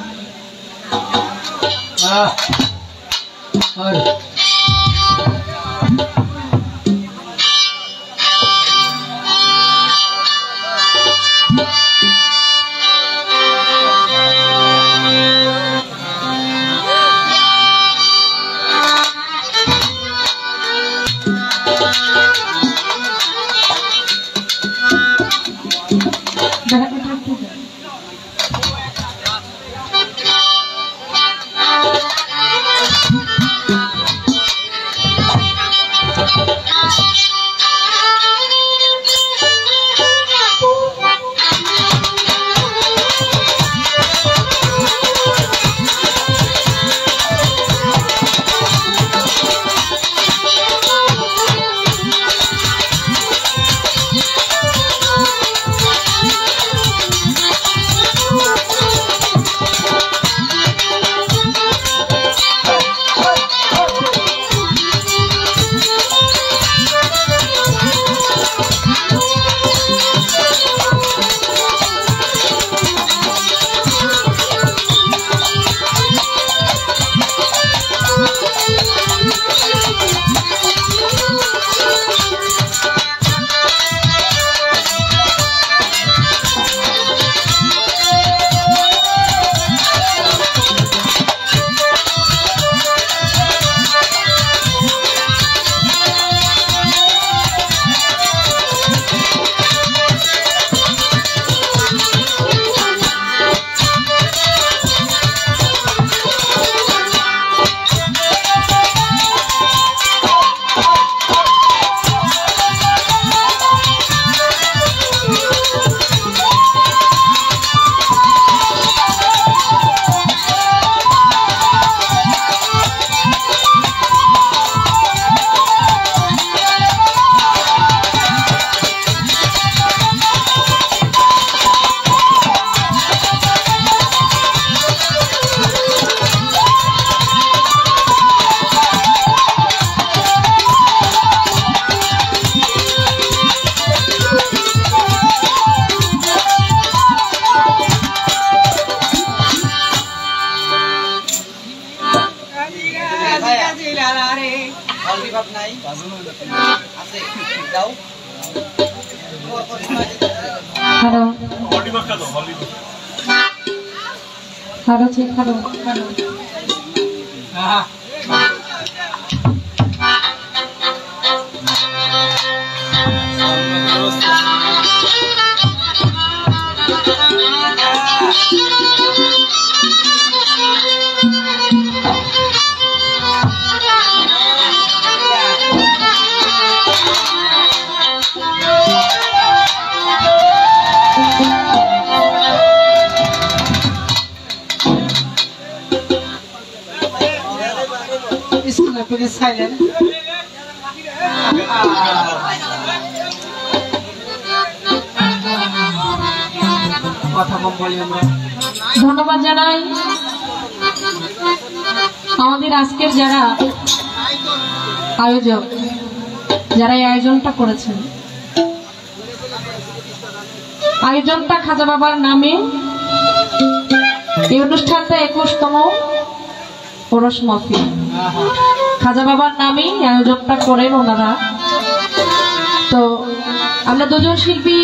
হ্যালো হ্যালো ঠিক হ্যালো ধন্যবাদ জানাই আমাদের আজকের যারা আয়োজক, যারা এই আয়োজনটা করেছেন। আয়োজনটা খাজা বাবার নামে, এই অনুষ্ঠানটা 21তম ওরস মাহফিল খাজা বাবার নামে আয়োজনটা করেন ওনারা। তো আমরা দুজন শিল্পী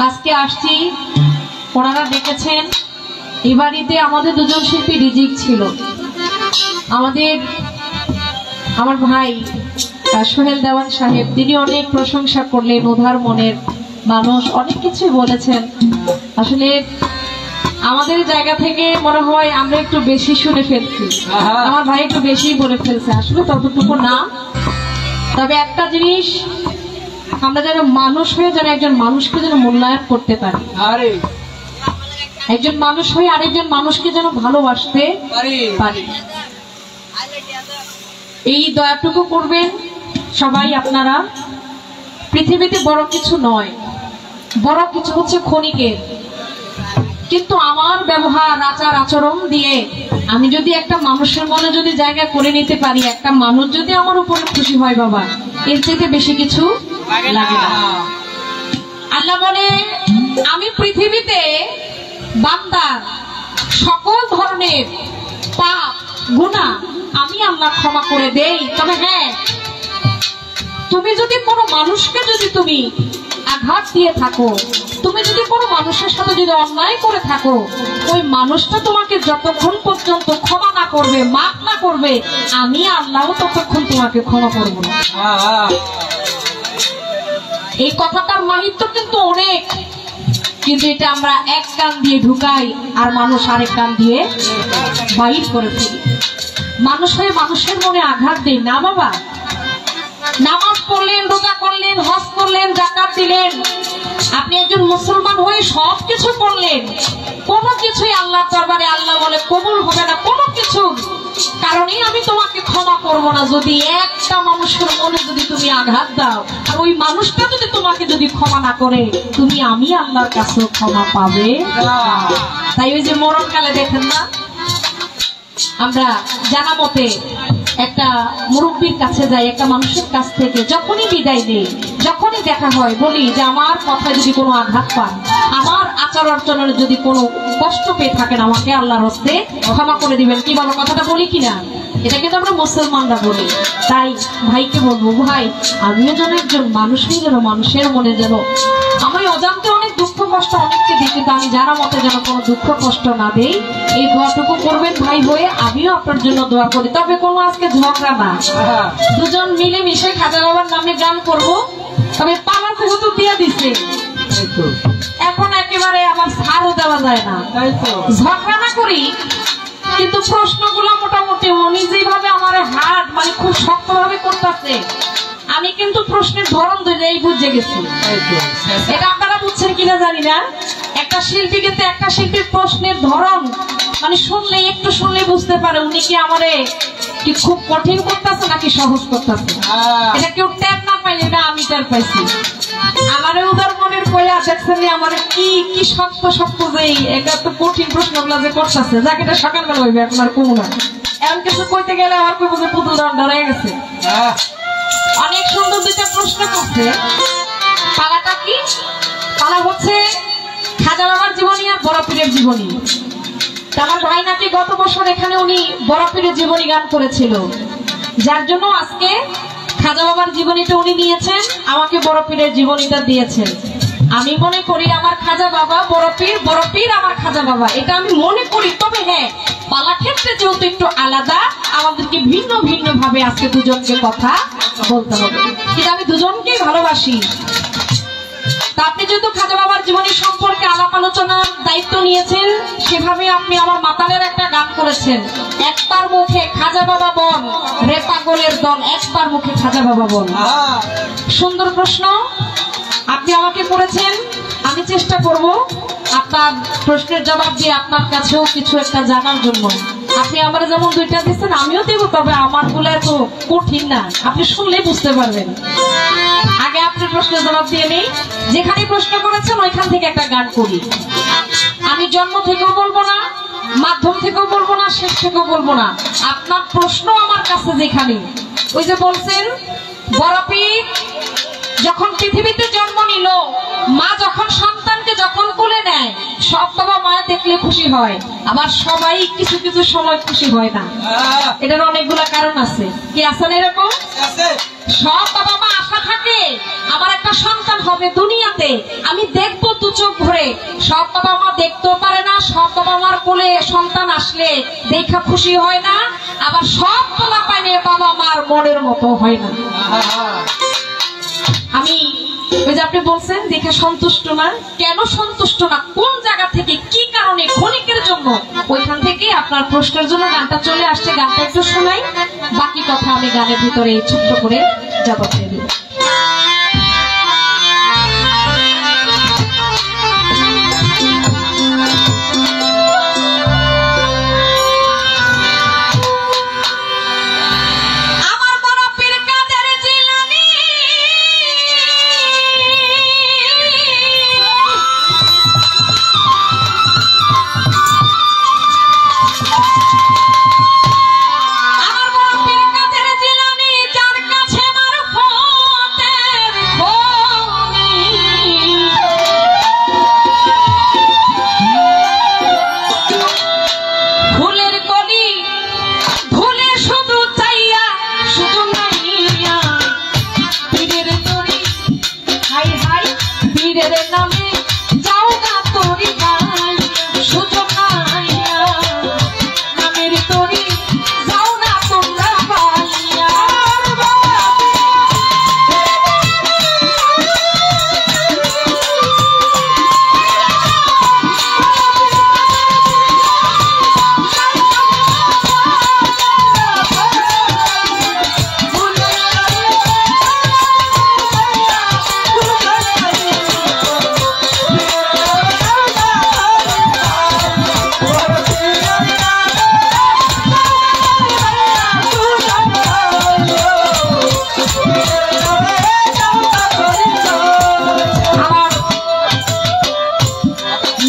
আজকে আসছি, ওনারা দেখেছেন এই বাড়িতে আমাদের দুজন শিল্পী রিজিক ছিল। আমার ভাই সোহেল দেওয়ান সাহেব, তিনি অনেক প্রশংসা করলেন, উদার মনের মানুষ, অনেক কিছু বলেছেন। আসলে আমাদের জায়গা থেকে মনে হয় আমরা একটু বেশি শুনে ফেলছি, আমার ভাই একটু বেশি বলে ফেলছে, আসলে ততটুকু না। তবে একটা জিনিস, আমরা যেন মানুষ হয়ে যেন একজন মানুষকে যেন মূল্যায়ন করতে পারি, একজন মানুষ হয়ে আরেকজন মানুষকে যেন ভালোবাসতে পারি, এই দয়াটুকু করবেন সবাই আপনারা। পৃথিবীতে বড় কিছু নয়, বড় কিছু হচ্ছে ক্ষণিকের, কিন্তু আমার ব্যবহার আচার আচরণ দিয়ে আমি যদি একটা মানুষের মনে যদি জায়গা করে নিতে পারি, একটা মানুষ যদি আমার উপরে খুশি হয়, বাবা এর চাইতে বেশি কিছু লাগে না। আল্লাহ বলে, আমি পৃথিবীতে বান্দার সকল ধরনের পাপ গুনাহ আমি আল্লাহ ক্ষমা করে দেই। তবে হ্যাঁ, তুমি যদি কোনো মানুষকে যদি তুমি আঘাত দিয়ে থাকো, তুমি যদি কোনো মানুষের সাথে যদি অন্যায় করে থাকো, ওই মানুষটা তোমাকে যতক্ষণ পর্যন্ত ক্ষমা না করবে, মাফ না করবে, আমি আল্লাহ ততক্ষণ তোমাকে ক্ষমা করব না। এই কথাটার মাহিত্য কিন্তু অনেক, কিন্তু এটা আমরা এক কান দিয়ে ঢুকাই আর মানুষ আরেক কান দিয়ে বাইর করে ফেলি। মানুষ হয়ে মানুষের মনে আঘাত দেই না বাবা। নামাজ পড়লেন, রোজা করলেন, হজ করলেন, যাকাত দিলেন, আপনি একজন মুসলমান হয়ে সবকিছু করলেন, কোনো কিছুই আল্লাহর দরবারে আল্লাহ বলে কবুল হবে না, কোনো কিছু কারণে আমি তোমাকে ক্ষমা করব না যদি একটা মানুষের মনে যদি তুমি আঘাত দাও, আর ওই মানুষটা যদি তোমাকে যদি ক্ষমা না করে, তুমি আমি আল্লাহর কাছে ক্ষমা পাবে। তাই ওই যে মরণকালে দেখেন না, আমরা জানা মতে একটা মুরব্বীর কাছে যাই, একটা মানুষের কাছ থেকে যখনই বিদায় নেই, যখনই দেখা হয়, বলি যে আমার কথায় যদি কোনো আঘাত পান, আমার আচার আচরণে যদি কোনো কষ্ট পেয়ে থাকেন, আমাকে আল্লাহর হস্তে ক্ষমা করে দিবেন। কি বাবা, কথাটা বলি কিনা? এটা কিন্তু আমরা মুসলমানরা বলি। তাই ভাইকে বলবো, ভাই আমিও যেন একজন মানুষই যেন মানুষের মনে যেন, আমি অজান্তে অনেক দুঃখ কষ্ট অনেককে দিই, কিন্তু আমি জানা মতে যেন কোনো দুঃখ কষ্ট না দেই, এই দোয়াটুকু করবেন ভাই হয়ে। আমিও আপনার জন্য দোয়া করি। তবে কোনো আজকে ঝগড়া না, দুজন মিলে মিশে খাজা বাবার নামে গান করব। তবে পালার যেহেতু দিয়ে দিচ্ছে, এখন একেবারে আমার ছাড়ও দেওয়া যায় না, ঝগড়া না করি, কিন্তু প্রশ্নগুলো মোটামুটি উনি যেভাবে আমার হাত মানে খুব শক্ত ভাবে করতেছে, আমি কিন্তু প্রশ্নের ধরন ধরে এই বুঝে গেছি। এটা আপনারা বুঝছেন কিনা জানি না। একটা শিল্পী কিন্তু একটা শিল্পীর প্রশ্নের ধরন মানে শুনলে, একটু শুনলে বুঝতে পারে উনি কি আমারে কি খুব কঠিন করতেছে নাকি সহজ করতেছে। এটা কেউ টের না পাইলে না, আমি টের পাইছি। আমারে উদার মনের কইয়া দেখছেন আমার কি কি শক্ত শক্ত যে এটা তো কঠিন প্রশ্নগুলো যে করতেছে, যাকে এটা সকালবেলা হইবে এখন আর কমু না। এমন কিছু কইতে গেলে আমার কই বুঝে পুতুল ধরে গেছে। অনেক সুন্দর দুইটা প্রশ্ন করছে। পালাটা কি? পালা হচ্ছে খাজা বাবার জীবনী আর বড় পীরের জীবনী। আমার ভাই নাকি গত বছর এখানে উনি বড় পীরের জীবনী গান করেছিল। যার জন্য আজকে খাজা বাবার জীবনীটা উনি নিয়েছেন, আমাকে বড় পীরের জীবনীটা দিয়েছেন। আমি মনে করি আমার খাজা বাবা বড় পীর আমার খাজা বাবা, এটা আমি মনে করি। তবে হ্যাঁ, পালা ক্ষেত্রে যেহেতু একটু আলাদা, আমাদেরকে ভিন্ন ভিন্ন ভাবে আজকে দুজনকে কথা বলতে হবে, কিন্তু আমি দুজনকেই ভালোবাসি। তা আপনি যেহেতু খাজা বাবার জীবনী সম্পর্কে আলাপ আলোচনার দায়িত্ব নিয়েছেন, সেভাবে আপনি আমার মাতালের একটা গান করেছেন, একবার মুখে খাজা বাবা বল রে পাগলের দল, একবার মুখে খাজা বাবা বল। সুন্দর প্রশ্ন আপনি আমাকে করেছেন। আমি চেষ্টা করব আপনার প্রশ্নের জবাব দিয়ে আপনার কাছেও কিছু একটা জানার জন্য। আপনি আমার যেমন দুইটা দিচ্ছেন আমিও দেবো, তবে আমার গুলো এত কঠিন না, আপনি শুনলেই বুঝতে পারবেন। আগে আপনি প্রশ্নের জবাব দিয়ে নেই, যেখানে প্রশ্ন করেছেন ওইখান থেকে একটা গান করি। আমি জন্ম থেকেও বলবো না, মাধ্যম থেকেও বলবো না, শেষ থেকেও বলবো না। আপনার প্রশ্ন আমার কাছে যেখানে, ওই যে বলছেন বড় পীর যখন পৃথিবীতে জন্ম নিল, মা যখন সন্তানকে যখন কোলে নেয়, সব বাবা মা দেখলে খুশি হয়, আবার সবাই কিছু কিছু সময় খুশি হয় না। এটার অনেকগুলো কারণ আছে। কি আছেন এরকম? সব বাবা মা আশা থাকে আমার একটা সন্তান হবে দুনিয়াতে, আমি দেখবো দু চোখ ভরে। সব বাবা মা দেখতেও পারে না, সব বাবা মার কোলে সন্তান আসলে দেখা খুশি হয় না, আবার সব পোলা পাইলে বাবা মার মনের মতো হয় না। আমি ওই যে আপনি বলছেন দেখে সন্তুষ্ট না, কেন সন্তুষ্ট না, কোন জায়গা থেকে, কি কারণে, ক্ষণিকের জন্য, ওইখান থেকে আপনার প্রশ্নের জন্য গানটা চলে আসছে। গানটা একটু শোনাই, বাকি কথা আমি গানের ভিতরে ছোট্ট করে জবাব দিয়ে দেব।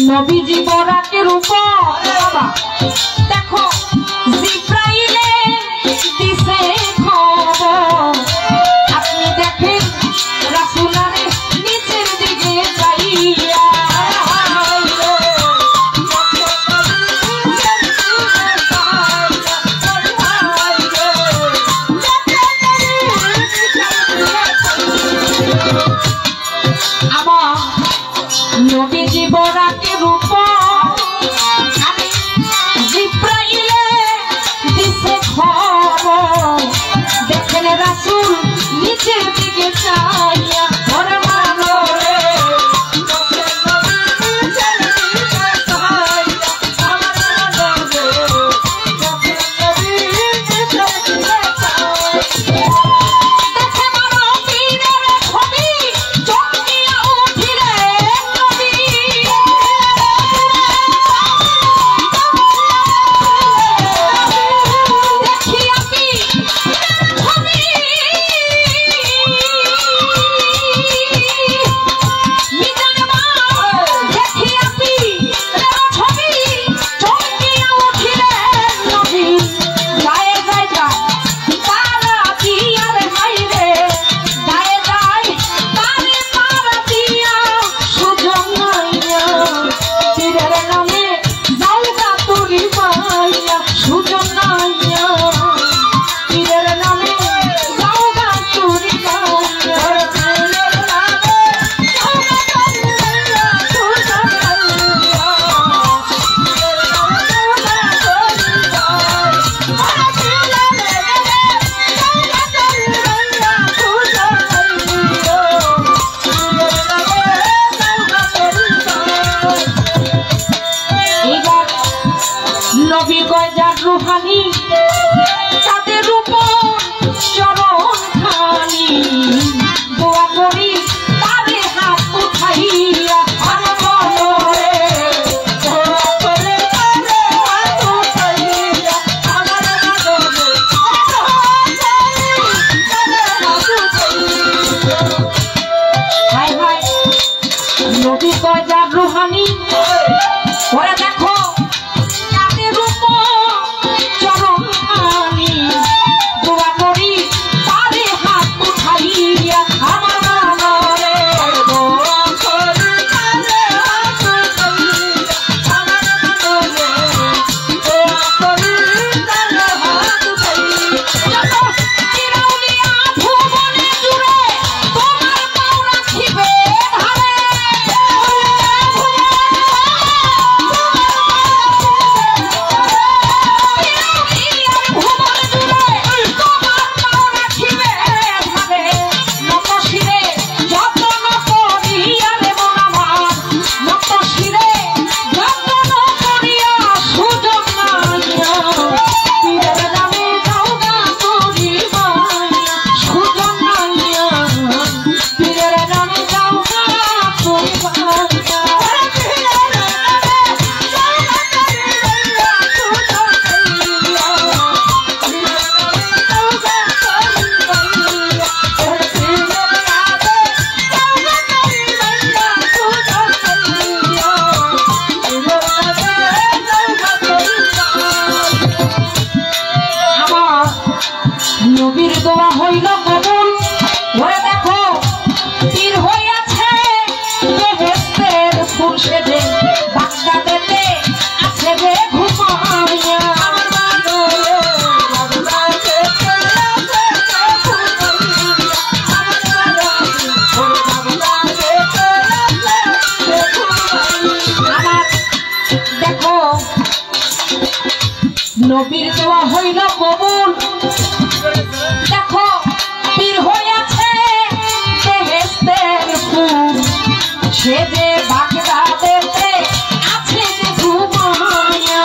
নবীজি বরাকের উপর দেখো জিব্রাইলে দিছে খবর, আপনি দেখেন রাসূলের নিচের দিকে যাইয়া, আমার নবীজি বরাকের উপর জিব্রাইলে দিছে খবর, দেওয়া হইল কবুল। ওরে দেখো পীর হইয়াছে বেহেশতের ফুল সেজে, বাক্কা দিতে আছে রে ঘুমাইয়া। দেখো নবীর দেওয়া হইল কবুল, দেখো পীর হইয়াছে বেহেশতের ফুল সেজে, বাগদা দেতে আছে যে ঘুমাইয়া।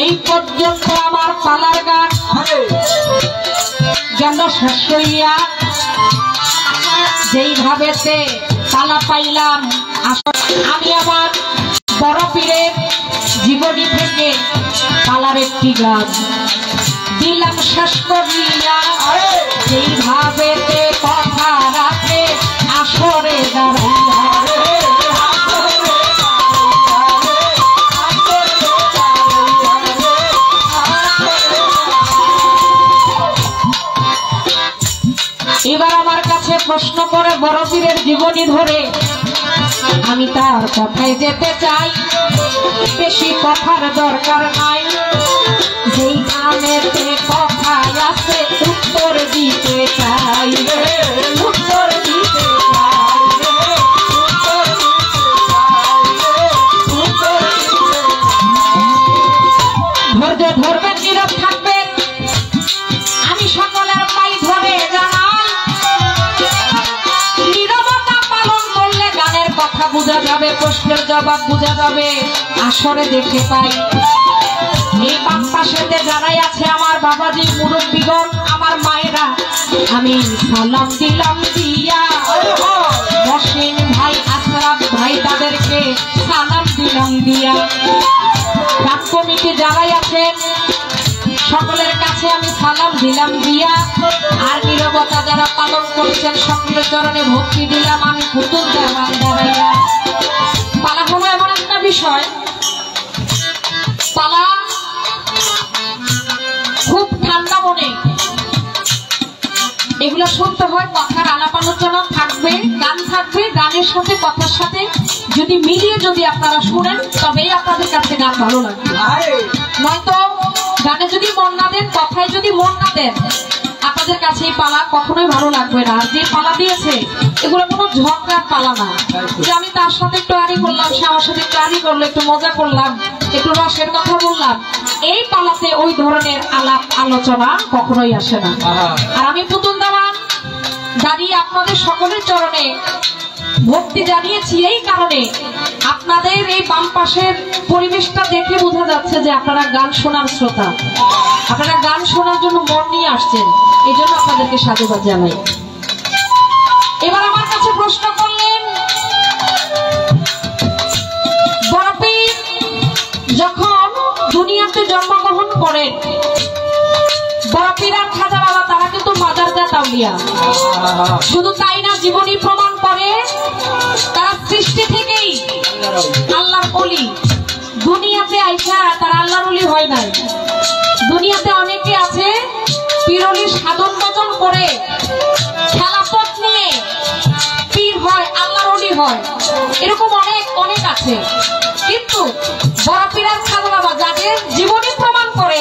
এই পর্যন্ত আমার পালার গান যেন শেষ হইয়া, যেইভাবেতে পালা পাইলাম আমি আমার বড় পীরের জীবনী থেকে পালার একটি গান দিলাম শেষ করিয়া। যেইভাবেতে কথা রাখে আসরে দাঁড়াইয়া, এবার আমার কাছে প্রশ্ন করে বড় পীরের জীবনী ধরে আমি তার কথায় যেতে চাই, বেশি কথার দরকার নাই। যেই গানেতে কথায় আছে উত্তর দিতে চাই, উত্তর দিতে চাই, ধৈর্য ধরবেন, নীরব থাকবেন। আমি সকলের পাই ধরে জানাই, নীরবতা পালন করলে গানের কথা বোঝা যাবে, প্রশ্নের জবাব বোঝা যাবে, আসরে দেখে পাই। এই বাম পাশেতে যারাই আছে আমার বাবাজি মুরব্বীগণ, আমার মায়েরা, আমি সালাম দিলাম দিয়া। মহসিন ভাই, আশরাফ ভাই, তাদেরকে সালাম দিলাম দিয়া। গান কমিটি যারাই আছেন সকলের কাছে আমি সালাম দিলাম দিয়া। আর নীরবতা যারা পালন করছেন সকলের চরণে ভক্তি দিলাম আমি পুতুল দেওয়ান দাঁড়াইয়া। পালা হলো এমন একটা বিষয়, পালা খুব ঠান্ডা মনে এগুলো শুনতে হয়। কথার আলাপ আলোচনা থাকবে, গান থাকবে, গানের সাথে কথার সাথে যদি মিলিয়ে যদি আপনারা শুনেন তবেই আপনাদের কাছে গান ভালো লাগবে। নয়তো গানে যদি মন না দেন, কথায় যদি মন না দেন, আপনাদের কাছে এই পালা কখনোই ভালো লাগবে না। আর যে পালা দিয়েছে এগুলো কোনো ঝগড়ার পালা না, যে আমি তার সাথে একটু আড়ি করলাম, সে আমার সাথে একটু আড়ি করলো, একটু মজা করলাম, একটু রসের কথা বললাম। এই পালাতে ওই ধরনের আলাপ আলোচনা কখনোই আসে না। আর আমি পুতুল দেওয়ান দাঁড়িয়ে আপনাদের সকলের চরণে ভক্তি জানিয়েছি এই কারণে, আপনাদের এই বাম পাশের পরিবেশটা দেখে বোঝা যাচ্ছে যে আপনারা গান শোনার শ্রোতা, আপনারা গান শোনার জন্য মন নিয়ে আসছেন, এই জন্য আপনাদেরকে সাধুবাদ জানাই। এবার আমার কাছে প্রশ্ন করলেন, বড় পীর যখন দুনিয়াতে জন্মগ্রহণ করেন, বড় পীর আর খাজা বাবা তারা কিন্তু মাজারজাত আউলিয়া। শুধু তাই না, জীবনী প্রমাণ করে তারা সৃষ্টি থেকেই আল্লাহর ওলি। দুনিয়াতে আইসা তারা আল্লাহর ওলি হয় নাই। দুনিয়াতে অনেকে আছে পীরলির সাধন ভজন করে খেলাফত নিয়ে পীর হয়, আল্লাহর ওলি হয়, এরকম অনেক অনেক আছে। কিন্তু বড় পীর আর খাজা বাবা যাদের জীবনী প্রমাণ করে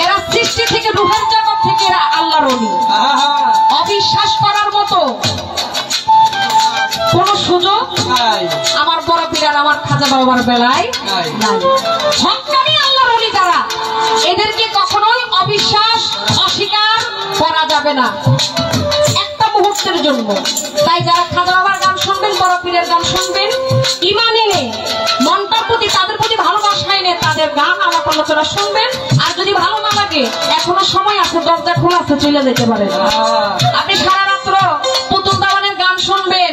এরা সৃষ্টি থেকে রূহের জগৎ থেকে এরা আল্লাহ আল্লাহর ওলি। অবিশ্বাস করার মতো কোন সুযোগ আমার বড় পীর আর আমার খাজা বাবার বেলায় নাই। হক্কানি আল্লাহর ওলি যারা, এদেরকে কখনোই অবিশ্বাস অস্বীকার করা যাবে না একটা মুহূর্তের জন্য। তাই যারা খাজা বাবার গান শুনবেন, বড় পীরের গান শুনবেন, ঈমান এনে মনটার প্রতি তাদের প্রতি ভালোবাসা এনে তাদের গান আমার আলোচনা শুনবেন। আর যদি ভালো না লাগে এখনো সময় আছে, দরজা খোলা আছে, চলে যেতে পারেন। আপনি সারা রাত্র পুতুল দাওয়ানের গান শুনবেন,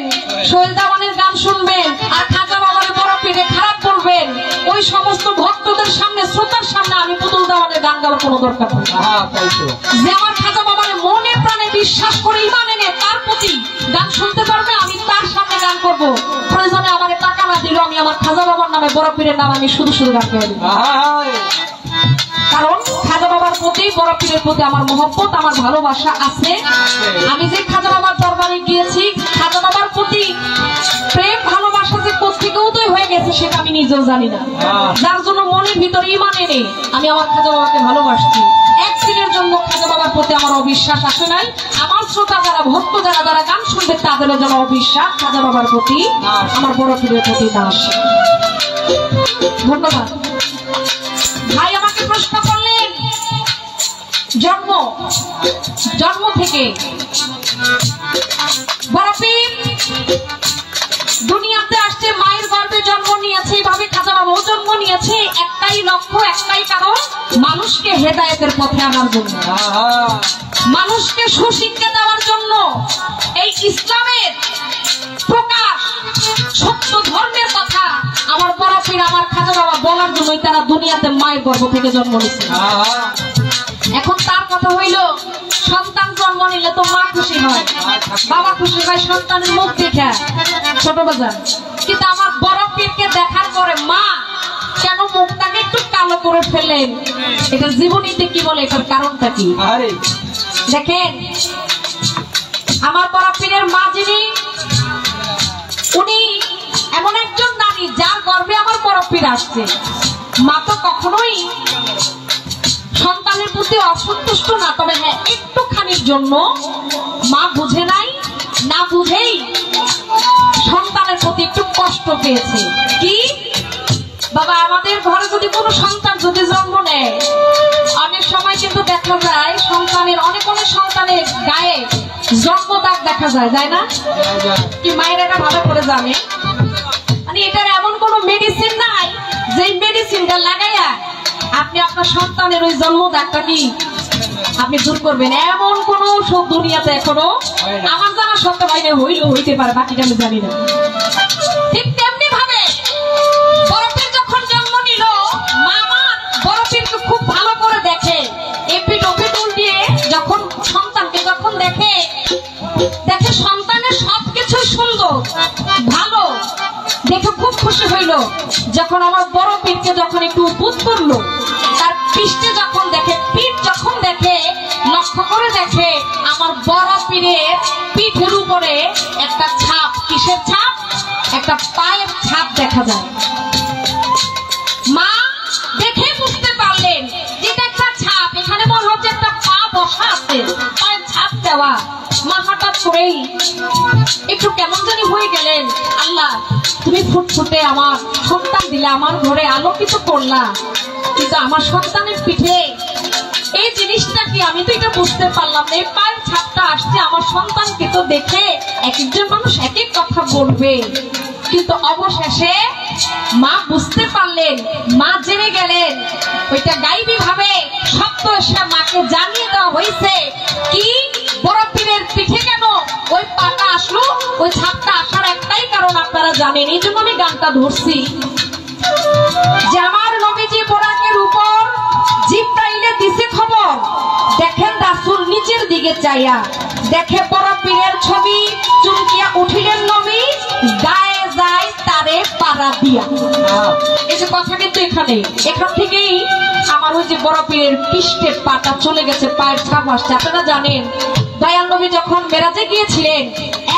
সোহেল দাওয়ানের গান শুনবেন, আর খাজা বাবার বড় পীরে খারাপ বলবেন, ওই সমস্ত ভক্তদের সামনে, শ্রোতার সামনে আমি পুতুল দাওয়ানের গান গাওয়ার কোনো দরকার নেই। যে আমার খাজা বাবার মনে প্রাণে বিশ্বাস করে ঈমান এনে তার প্রতি গান শুনতে পারবে, আমি তার সামনে গান করব। প্রয়োজনে আমার টাকা না দিল, আমি আমার খাজা বাবার নামে, বড় পীরের নামে আমি শুধু শুধু গান করে দিব। কারণ খাজা বাবার প্রতি, বড় পীরের প্রতি আমার মহব্বত, আমার ভালোবাসা আছে। আমি যে খাজা বাবার দরবারে গিয়েছি, খাজা বাবার প্রতি প্রেম ভালোবাসা যে কোথেকে উদয় হয়ে গেছে সেটা আমি নিজেও জানি না। যার জন্য মনের ভিতরে ঈমান এনে আমি আমার খাজা বাবাকে ভালোবাসছি। একদিনের জন্য খাজা বাবার প্রতি আমার অবিশ্বাস আসে নাই। আমার শ্রোতা যারা, ভক্ত যারা যারা গান শুনবে, তাদেরও যেন অবিশ্বাস খাজা বাবার প্রতি, আমার বড় পীরের প্রতি না আসে। ধন্যবাদ। ভাই আমাকে প্রশ্ন করলেন, জন্ম থেকে বড় পীর দুনিয়াতে আসছে, মায়ের গর্ভে জন্ম নিয়েছে, এইভাবে খাজা বাবাও জন্ম নিয়েছে একটাই লক্ষ্য, একটাই কারণ, মানুষকে হেদায়েতের পথে আনার জন্য, মানুষকে সুশিক্ষা দেওয়ার জন্য। এই ইসলামের প্রকাশ, সত্য ধর্মের কথা আমার বড় পীর, আমার খাজা বাবা বলার জন্যই তারা দুনিয়াতে মায়ের গর্ভ থেকে জন্ম নিচ্ছে। এখন তার কথা হইল, সন্তান জন্ম নিলে তো মা খুশি হয়, বাবা খুশি হয় সন্তানের মুখ দেখে, ছোট বাজার। কিন্তু আমার বড় পীরকে দেখার পরে মা কেন মুখটাকে একটু কালো করে ফেলেন, এটা জীবনীতে কি বলে, এটার কারণটা কি দেখেন। আমার বড় পীরের মা যিনি, উনি এমন একজন নারী যার গর্ভে আমার বড় পীর আসছে। মা তো কখনোই সন্তানের প্রতি অসন্তুষ্ট না, তবে হ্যাঁ একটুখানির জন্য মা বুঝে নাই, না বুঝেই সন্তানের প্রতি একটু কষ্ট পেয়েছে। কি বাবা, আমাদের ঘরে যদি কোনো সন্তান যদি জন্ম নেয়, অনেক সময় কিন্তু দেখা যায় সন্তানের, অনেক সন্তানের গায়ে জন্ম দাগ দেখা যায়, যায় না? কি মায়ের এটা ভালো করে জানে। মানে এটার এমন কোনো মেডিসিন নাই যে মেডিসিনটা লাগাইয়া আপনি আপনার সন্তানের ওই জন্ম দাগটা কি আপনি দূর করবেন, এমন কোন সব দুনিয়াতে এখনো আমার জানা সত্য বাইরে হইলেও হইতে পারে, বাকিটা আমি জানি না। ঠিক তেমনি ভাবে বড় পীর যখন জন্ম নিল, মামা বড় পীরকে খুব ভালো করে দেখে, এপিট ওপিট উল্টিয়ে যখন সন্তানকে যখন দেখে সন্তানের সবকিছু সুন্দর ভালো দেখে খুব খুশি হইল। যখন আমার বড় পীরকে যখন একটু উদ্ভুত করলো, তার পৃষ্ঠে যখন দেখে, পিঠ যখন দেখে, লক্ষ্য করে দেখে আমার বড় পীরের পিঠের উপরে একটা ছাপ। কিসের ছাপ? একটা পায়ের ছাপ দেখা যায়। মা দেখে বুঝতে পারলেন যেটা একটা ছাপ, এখানে মনে হচ্ছে একটা পা বসা আছে, পায়ের ছাপ দেওয়া। মা হঠাৎ করেই একটু কেমন জানি হয়ে গেলেন, আল্লাহ তুমি ফুটফুটে আমার সন্তান দিলে, আমার ঘরে আলোকিত করলা, কিন্তু আমার সন্তানের পিঠে এই জিনিসটা কি, আমি তো এটা বুঝতে পারলাম না। এই পায়ের ছাপটা আসছে, আমার সন্তানকে তো দেখে এক একজন মানুষ এক এক কথা বলবে, কিন্তু অবশেষে মা বুঝতে পারলেন, মা জেনে গেলেন, ওইটা গাইবি ভাবে সত্য এসে মাকে জানিয়ে দেওয়া হয়েছে। কি বড় পীরের পিঠে কেন ওই পাটা আসলো, ওই ছাপটা আসার একটাই কারণ আপনারা জানেন। এই জন্য আমি গানটা ধরছি যে আমার নবীজি বোরাকের উপর জিব্রাইলে দিছে খবর, দেখেন রাসূল নিচের দিকে চাইয়া দেখে বড় পীরের ছবি, চুমকিয়া উঠিলেন নবী, গায়ে যায় তারে পাড়া দিয়া। এই যে কথা কিন্তু এখান থেকেই আমার ওই যে বড় পীরের পৃষ্ঠে পাটা চলে গেছে, পায়ের ছাপ আসছে। আপনারা জানেন দয়াল নবী যখন মেরাজে গিয়েছিলেন,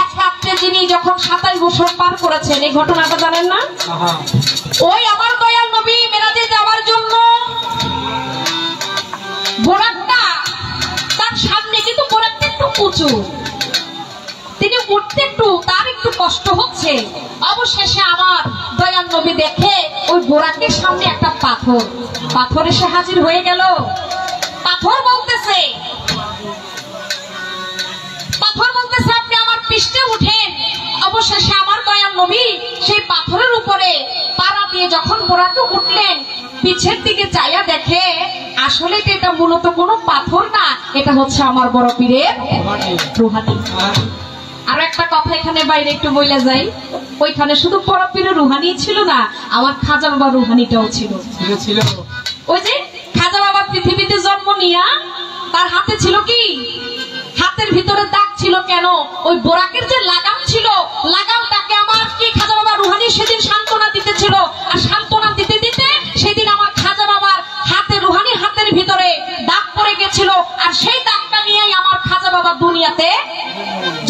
এক রাত্রে যিনি যখন 27 বছর পার করেছেন, এই ঘটনাটা জানেন না? ওই আমার দয়াল নবী মেরাজে যাওয়ার জন্য বোরাকটা তার সামনে কিন্তু একটু উঁচু, তিনি উঠতে তার একটু কষ্ট হচ্ছে। অবশেষে আমার দয়াল নবী দেখে ওই বোরাকের সামনে একটা পাথর এসে হাজির হয়ে গেল। পাথর বলতেছে আপনি আমার পৃষ্ঠে উঠেন। অবশেষে আমার দয়াল নবী সেই পাথরের উপরে পাড়া দিয়ে যখন বোরাকে উঠলেন, পিছের দিকে চাইয়া দেখে আসলে এটা মূলত কোনো পাথর না, এটা হচ্ছে আমার বড় পীরের রুহানি। আর একটা কথা এখানে বাইরে একটু বইলা যাই, ওইখানে শুধু বড় পীরের রুহানি ছিল না, আমার খাজা বাবার রুহানিটাও ছিল। ওই যে খাজা বাবা পৃথিবীতে জন্ম নিয়া তার হাতে ছিল কি, হাতের ভিতরে দাগ ছিল কেন? ওই বোরাকের যে লাগাম ছিল, লাগামটাকে আমার কি খাজা বাবা রুহানি সেদিন সান্ত্বনা দিতেছিল। আর সান্ত্বনা দিতে দিতে সেদিন আমার খাজা বাবার রুহানি হাতের ভিতরে দাগ পড়ে গেছিল। আর সেই দাগটা নিয়েই আমার খাজা বাবা দুনিয়াতে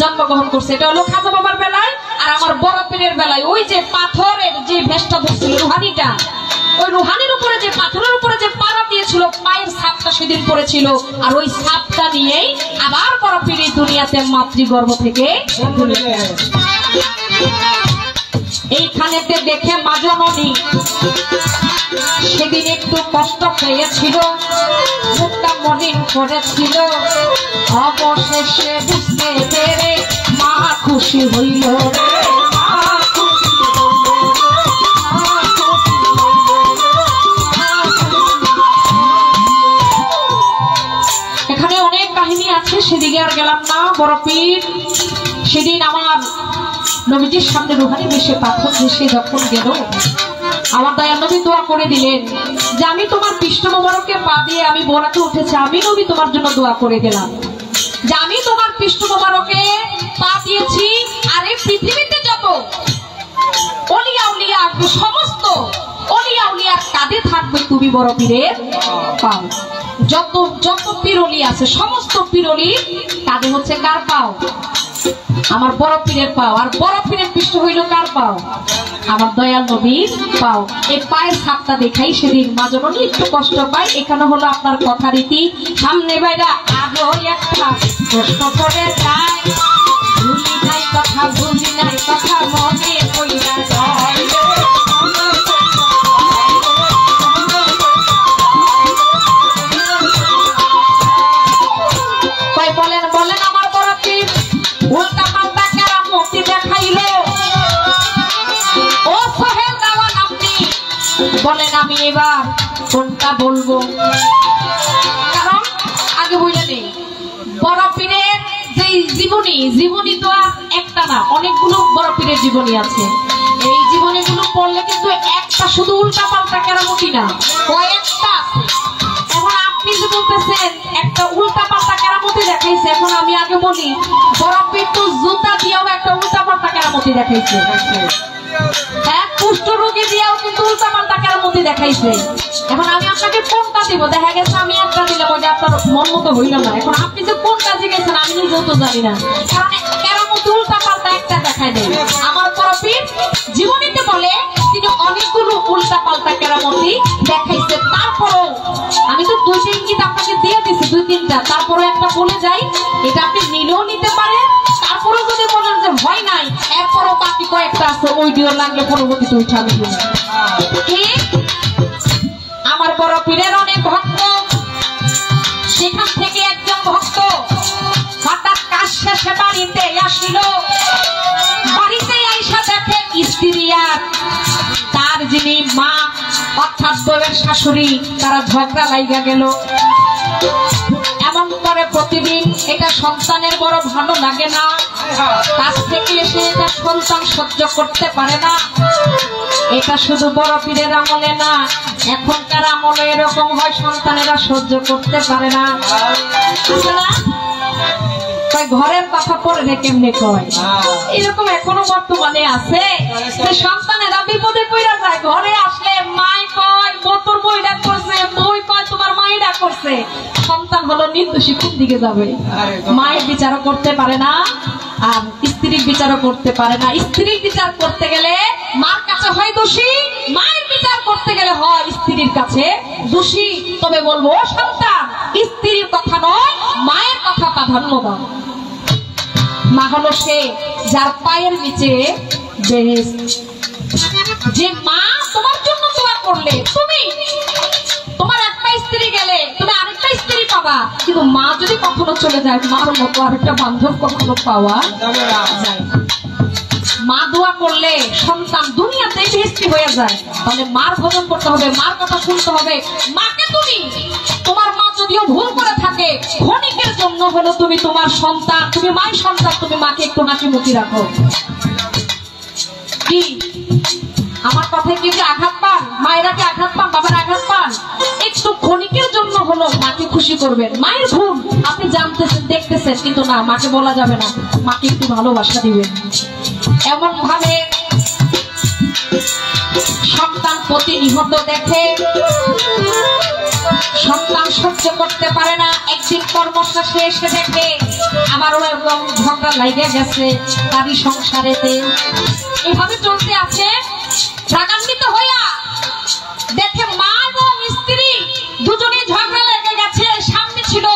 জন্মগ্রহণ করছে। এটা হলো খাজা বাবার বেলায়। আর আমার বড় পীরের বেলায় ওই যে পাথরের যে ভেসটা ধরছিল রুহানিটা, ওই রুহানির উপরে যে পাথরের উপরে যে পাড়া দিয়েছিল, পায়ের ছাপটা সেদিন পড়েছিল। আর ওই ছাপটা নিয়েই আবার বড় পীর দুনিয়াতে মাতৃগর্ভ থেকে এইখানেতে দেখে মা জননী সেদিন একটু কষ্ট পেয়েছিল, মুখটা মলিন করেছিল। অবশেষে বুঝতে পেরে মা খুশি হইল। এখানে অনেক কাহিনী আছে, সেদিকে আর গেলাম না। বড় পীর সেদিন আমার নবীজির সামনে রুহানি বেশে পাথর ভেসে যখন গেল, আমার দয়াল নবী দোয়া করে দিলেন যে আমি তোমার পৃষ্ঠ মোবারকে পা দিয়ে আমি বোরাকে উঠেছি, আমি নবী তোমার জন্য দোয়া করে দিলাম যে আমি তোমার পৃষ্ঠ মোবারকে পা দিয়েছি। আর এই পৃথিবীতে যত অলিয়া উলিয়া সমস্ত অলিয়া উলিয়ার কাঁধে থাকবে তুমি বড় পীরের পাও। যত যত পীরলি আছে সমস্ত পীরলি কাঁধে হচ্ছে কার পাও? আমার বড় পীরের পাও। আর বড় পীরের পৃষ্ঠ হইল কার পাও? আমার দয়াল নবীর পাও। এই পায়ের ছাপটা দেখাই সেদিন মা জননী একটু কষ্ট পায়। এখানে হলো আপনার কথা রীতি। সামনে বাইরা আরো একটা প্রশ্ন করে যায়, ভুলি নাই কথা মনে কইরা যায়। বলেন আমার বড় পীর উল্টা পাল্টা কেরামতি দেখাইল। ও সোহেল দেওয়ান আপনি বলেন আমি এবার কোনটা বলবো? কারণ আগে বুঝে নেই বড় পীরের যে জীবনী তো আর একটা না, অনেকগুলো বড় পীরের জীবনী আছে। এই জীবনীগুলো পড়লে কিন্তু একটা শুধু উল্টা পাল্টা কেরামতি না, কয়েকটা আছে। এখন আপনি যে বলতেছেন একটা উল্টা পাল্টা কেরামতি দেখাইছে, এখন আমি আগে বলি বড় পীর তো জুতা দিয়েও একটা উল্টা পাল্টা কেরামতি দেখাইছে। হ্যাঁ, কুষ্ঠ রোগী দিয়েও কিন্তু উল্টা পাল্টা কেরামতি দেখাইছে। এখন আমি আপনাকে কোনটা দিব? দেখা গেছে আমি একটা দিলাম, ওইটা আপনার মন মতো হইল না। এখন আপনি যে কোনটা জিজ্ঞেসেন আমি নিজেও তো জানি না, কারণ কেরামতি উল্টা পাল্টা একটা দেখাই দেয়। আমার বড় পীর জীবনীতে বলে তিনি অনেকগুলো উল্টা পাল্টা কেরামতি দেখাইছে। তারপরও আমি তো দুইটা ইঙ্গিত আপনাকে দিয়ে দিচ্ছি, দুই তিনটা, তারপরে একটা বলে যাই, এটা আপনি নিলেও নিতে পারেন। তারপরেও যদি বলেন যে হয় নাই, এরপরও বাকি কয়েকটা আছে, ওইটিও লাগলে পরবর্তীতে উঠে আমি কি আমার বড় পীরের অনেক ভক্ত। সেখান থেকে একজন ভক্ত হঠাৎ কাজ শেষে বাড়িতে আসিল। বাড়িতে আইসা দেখে স্ত্রী আর তার যিনি মা অর্থাৎ বউয়ের শাশুড়ি, তারা ঝগড়া লাইগা গেল। এমন করে প্রতিদিন এটা সন্তানের বড় ভালো লাগে না, কাছ থেকে এসে এটা সন্তান সহ্য করতে পারে না। এটা শুধু বড় পীরের আমলে না, এখনকার আমলে এরকম হয়, সন্তানেরা সহ্য করতে পারে না। ঘরের কথা পরে কেমনে কয়, এরকম এখনো বর্তমানে আছে যে সন্তানেরা বিপদে পড়া যায়, ঘরে আসলে মাই কয় তোর বইটা করছে, বই কয় তোমার মাইরা করছে। সন্তান হলো নির্দোষী, কোন দিকে যাবে? মায়ের বিচারও করতে পারে না, আর স্ত্রীর বিচারও করতে পারে না। স্ত্রীর বিচার করতে গেলে মার কাছে হয় দোষী, মায়ের বিচার করতে গেলে হয় স্ত্রীর কাছে দোষী। তবে বলবো সন্তান, স্ত্রীর কথা নয় মায়ের কথা প্রাধান্য দাও। মা হলো সে যার পায়ের নিচে বেহেশত। যে মা তোমার জন্য দোয়া করলে, তুমি তোমার একটা স্ত্রী গেলে তুমি আরেকটা স্ত্রী পাবা, কিন্তু মা যদি কখনো চলে যায় মার মতো আরেকটা বান্ধব কখনো পাওয়া যায় না। মা দোয়া করলে সন্তান দুনিয়াতে বেহেশতি হয়ে যায়। তাহলে মার ভজন করতে হবে, মার কথা শুনতে হবে। মাকে তুমি, তোমার মা যদিও ভুল করে থাকে, ক্ষণিকের জন্য হলো তুমি তোমার সন্তান, তুমি মায়ের সন্তান, তুমি মাকে একটু হাসি মুখি রাখো। কি আমার কথায় কি আঘাত পান? মায়েরা কি আঘাত পান? বাবার আঘাত পান? একটু ক্ষণিকের জন্য হলো মাকে খুশি করবেন। মায়ের ভুল আপনি জানতেছেন, দেখতেছেন, কিন্তু না, মাকে বলা যাবে না, মাকে একটু ভালোবাসা দিবেন। এমন ভাবে সন্তান প্রতিনিহত দেখে, সন্তান সহ্য করতে পারে না। একদিন কর্মশেষে এসে দেখে আমারও এবং ঝগড়া লাগে গেছে তারই সংসারেতে। এভাবে চলতে আছে। রাগান্বিত হইয়া দেখে মা এবং স্ত্রী দুজনেই ঝগড়া লেগে গেছে। সামনে ছিল